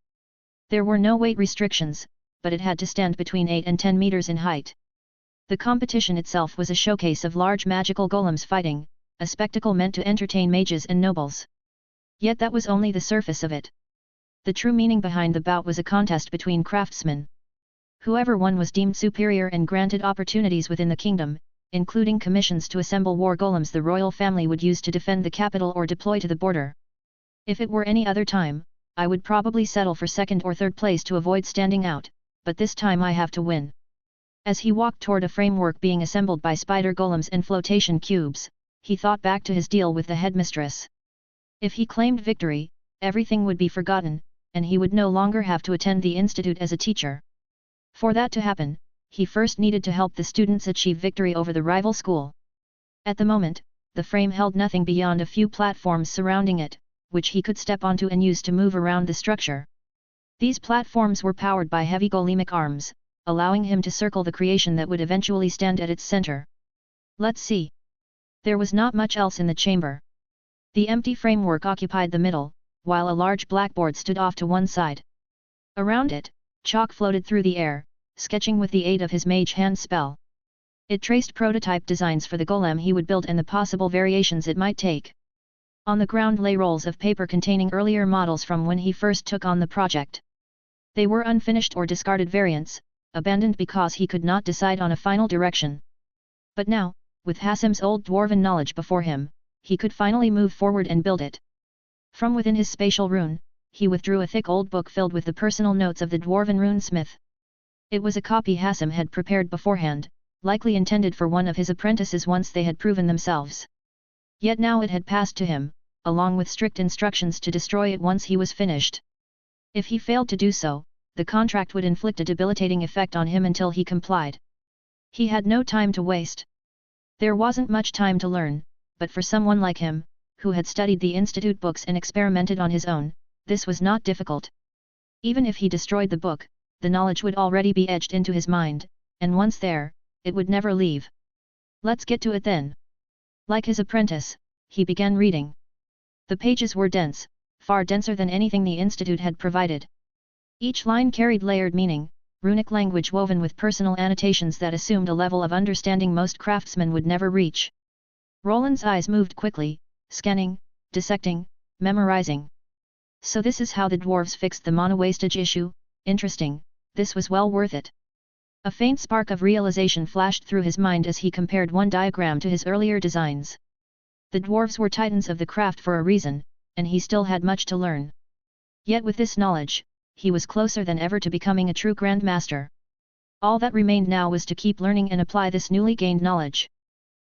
There were no weight restrictions, but it had to stand between 8 and 10 meters in height. The competition itself was a showcase of large magical golems fighting, a spectacle meant to entertain mages and nobles. Yet that was only the surface of it. The true meaning behind the bout was a contest between craftsmen. Whoever won was deemed superior and granted opportunities within the kingdom, including commissions to assemble war golems the royal family would use to defend the capital or deploy to the border. If it were any other time, I would probably settle for second or third place to avoid standing out, but this time I have to win. As he walked toward a framework being assembled by spider golems and flotation cubes, he thought back to his deal with the headmistress. If he claimed victory, everything would be forgotten, and he would no longer have to attend the institute as a teacher. For that to happen, he first needed to help the students achieve victory over the rival school. At the moment, the frame held nothing beyond a few platforms surrounding it, which he could step onto and use to move around the structure. These platforms were powered by heavy golemic arms, allowing him to circle the creation that would eventually stand at its center. Let's see. There was not much else in the chamber. The empty framework occupied the middle, while a large blackboard stood off to one side. Around it, chalk floated through the air, sketching with the aid of his mage hand spell. It traced prototype designs for the golem he would build and the possible variations it might take. On the ground lay rolls of paper containing earlier models from when he first took on the project. They were unfinished or discarded variants, abandoned because he could not decide on a final direction. But now, with Hassim's old dwarven knowledge before him, he could finally move forward and build it. From within his spatial rune, he withdrew a thick old book filled with the personal notes of the dwarven runesmith. It was a copy Hassim had prepared beforehand, likely intended for one of his apprentices once they had proven themselves. Yet now it had passed to him, along with strict instructions to destroy it once he was finished. If he failed to do so, the contract would inflict a debilitating effect on him until he complied. He had no time to waste. There wasn't much time to learn, but for someone like him, who had studied the institute books and experimented on his own, this was not difficult. Even if he destroyed the book, the knowledge would already be etched into his mind, and once there, it would never leave. Let's get to it then. Like his apprentice, he began reading. The pages were dense, far denser than anything the institute had provided. Each line carried layered meaning, runic language woven with personal annotations that assumed a level of understanding most craftsmen would never reach. Roland's eyes moved quickly, scanning, dissecting, memorizing. So this is how the dwarves fixed the mana wastage issue. Interesting, this was well worth it. A faint spark of realization flashed through his mind as he compared one diagram to his earlier designs. The dwarves were titans of the craft for a reason, and he still had much to learn. Yet with this knowledge, he was closer than ever to becoming a true grandmaster. All that remained now was to keep learning and apply this newly gained knowledge.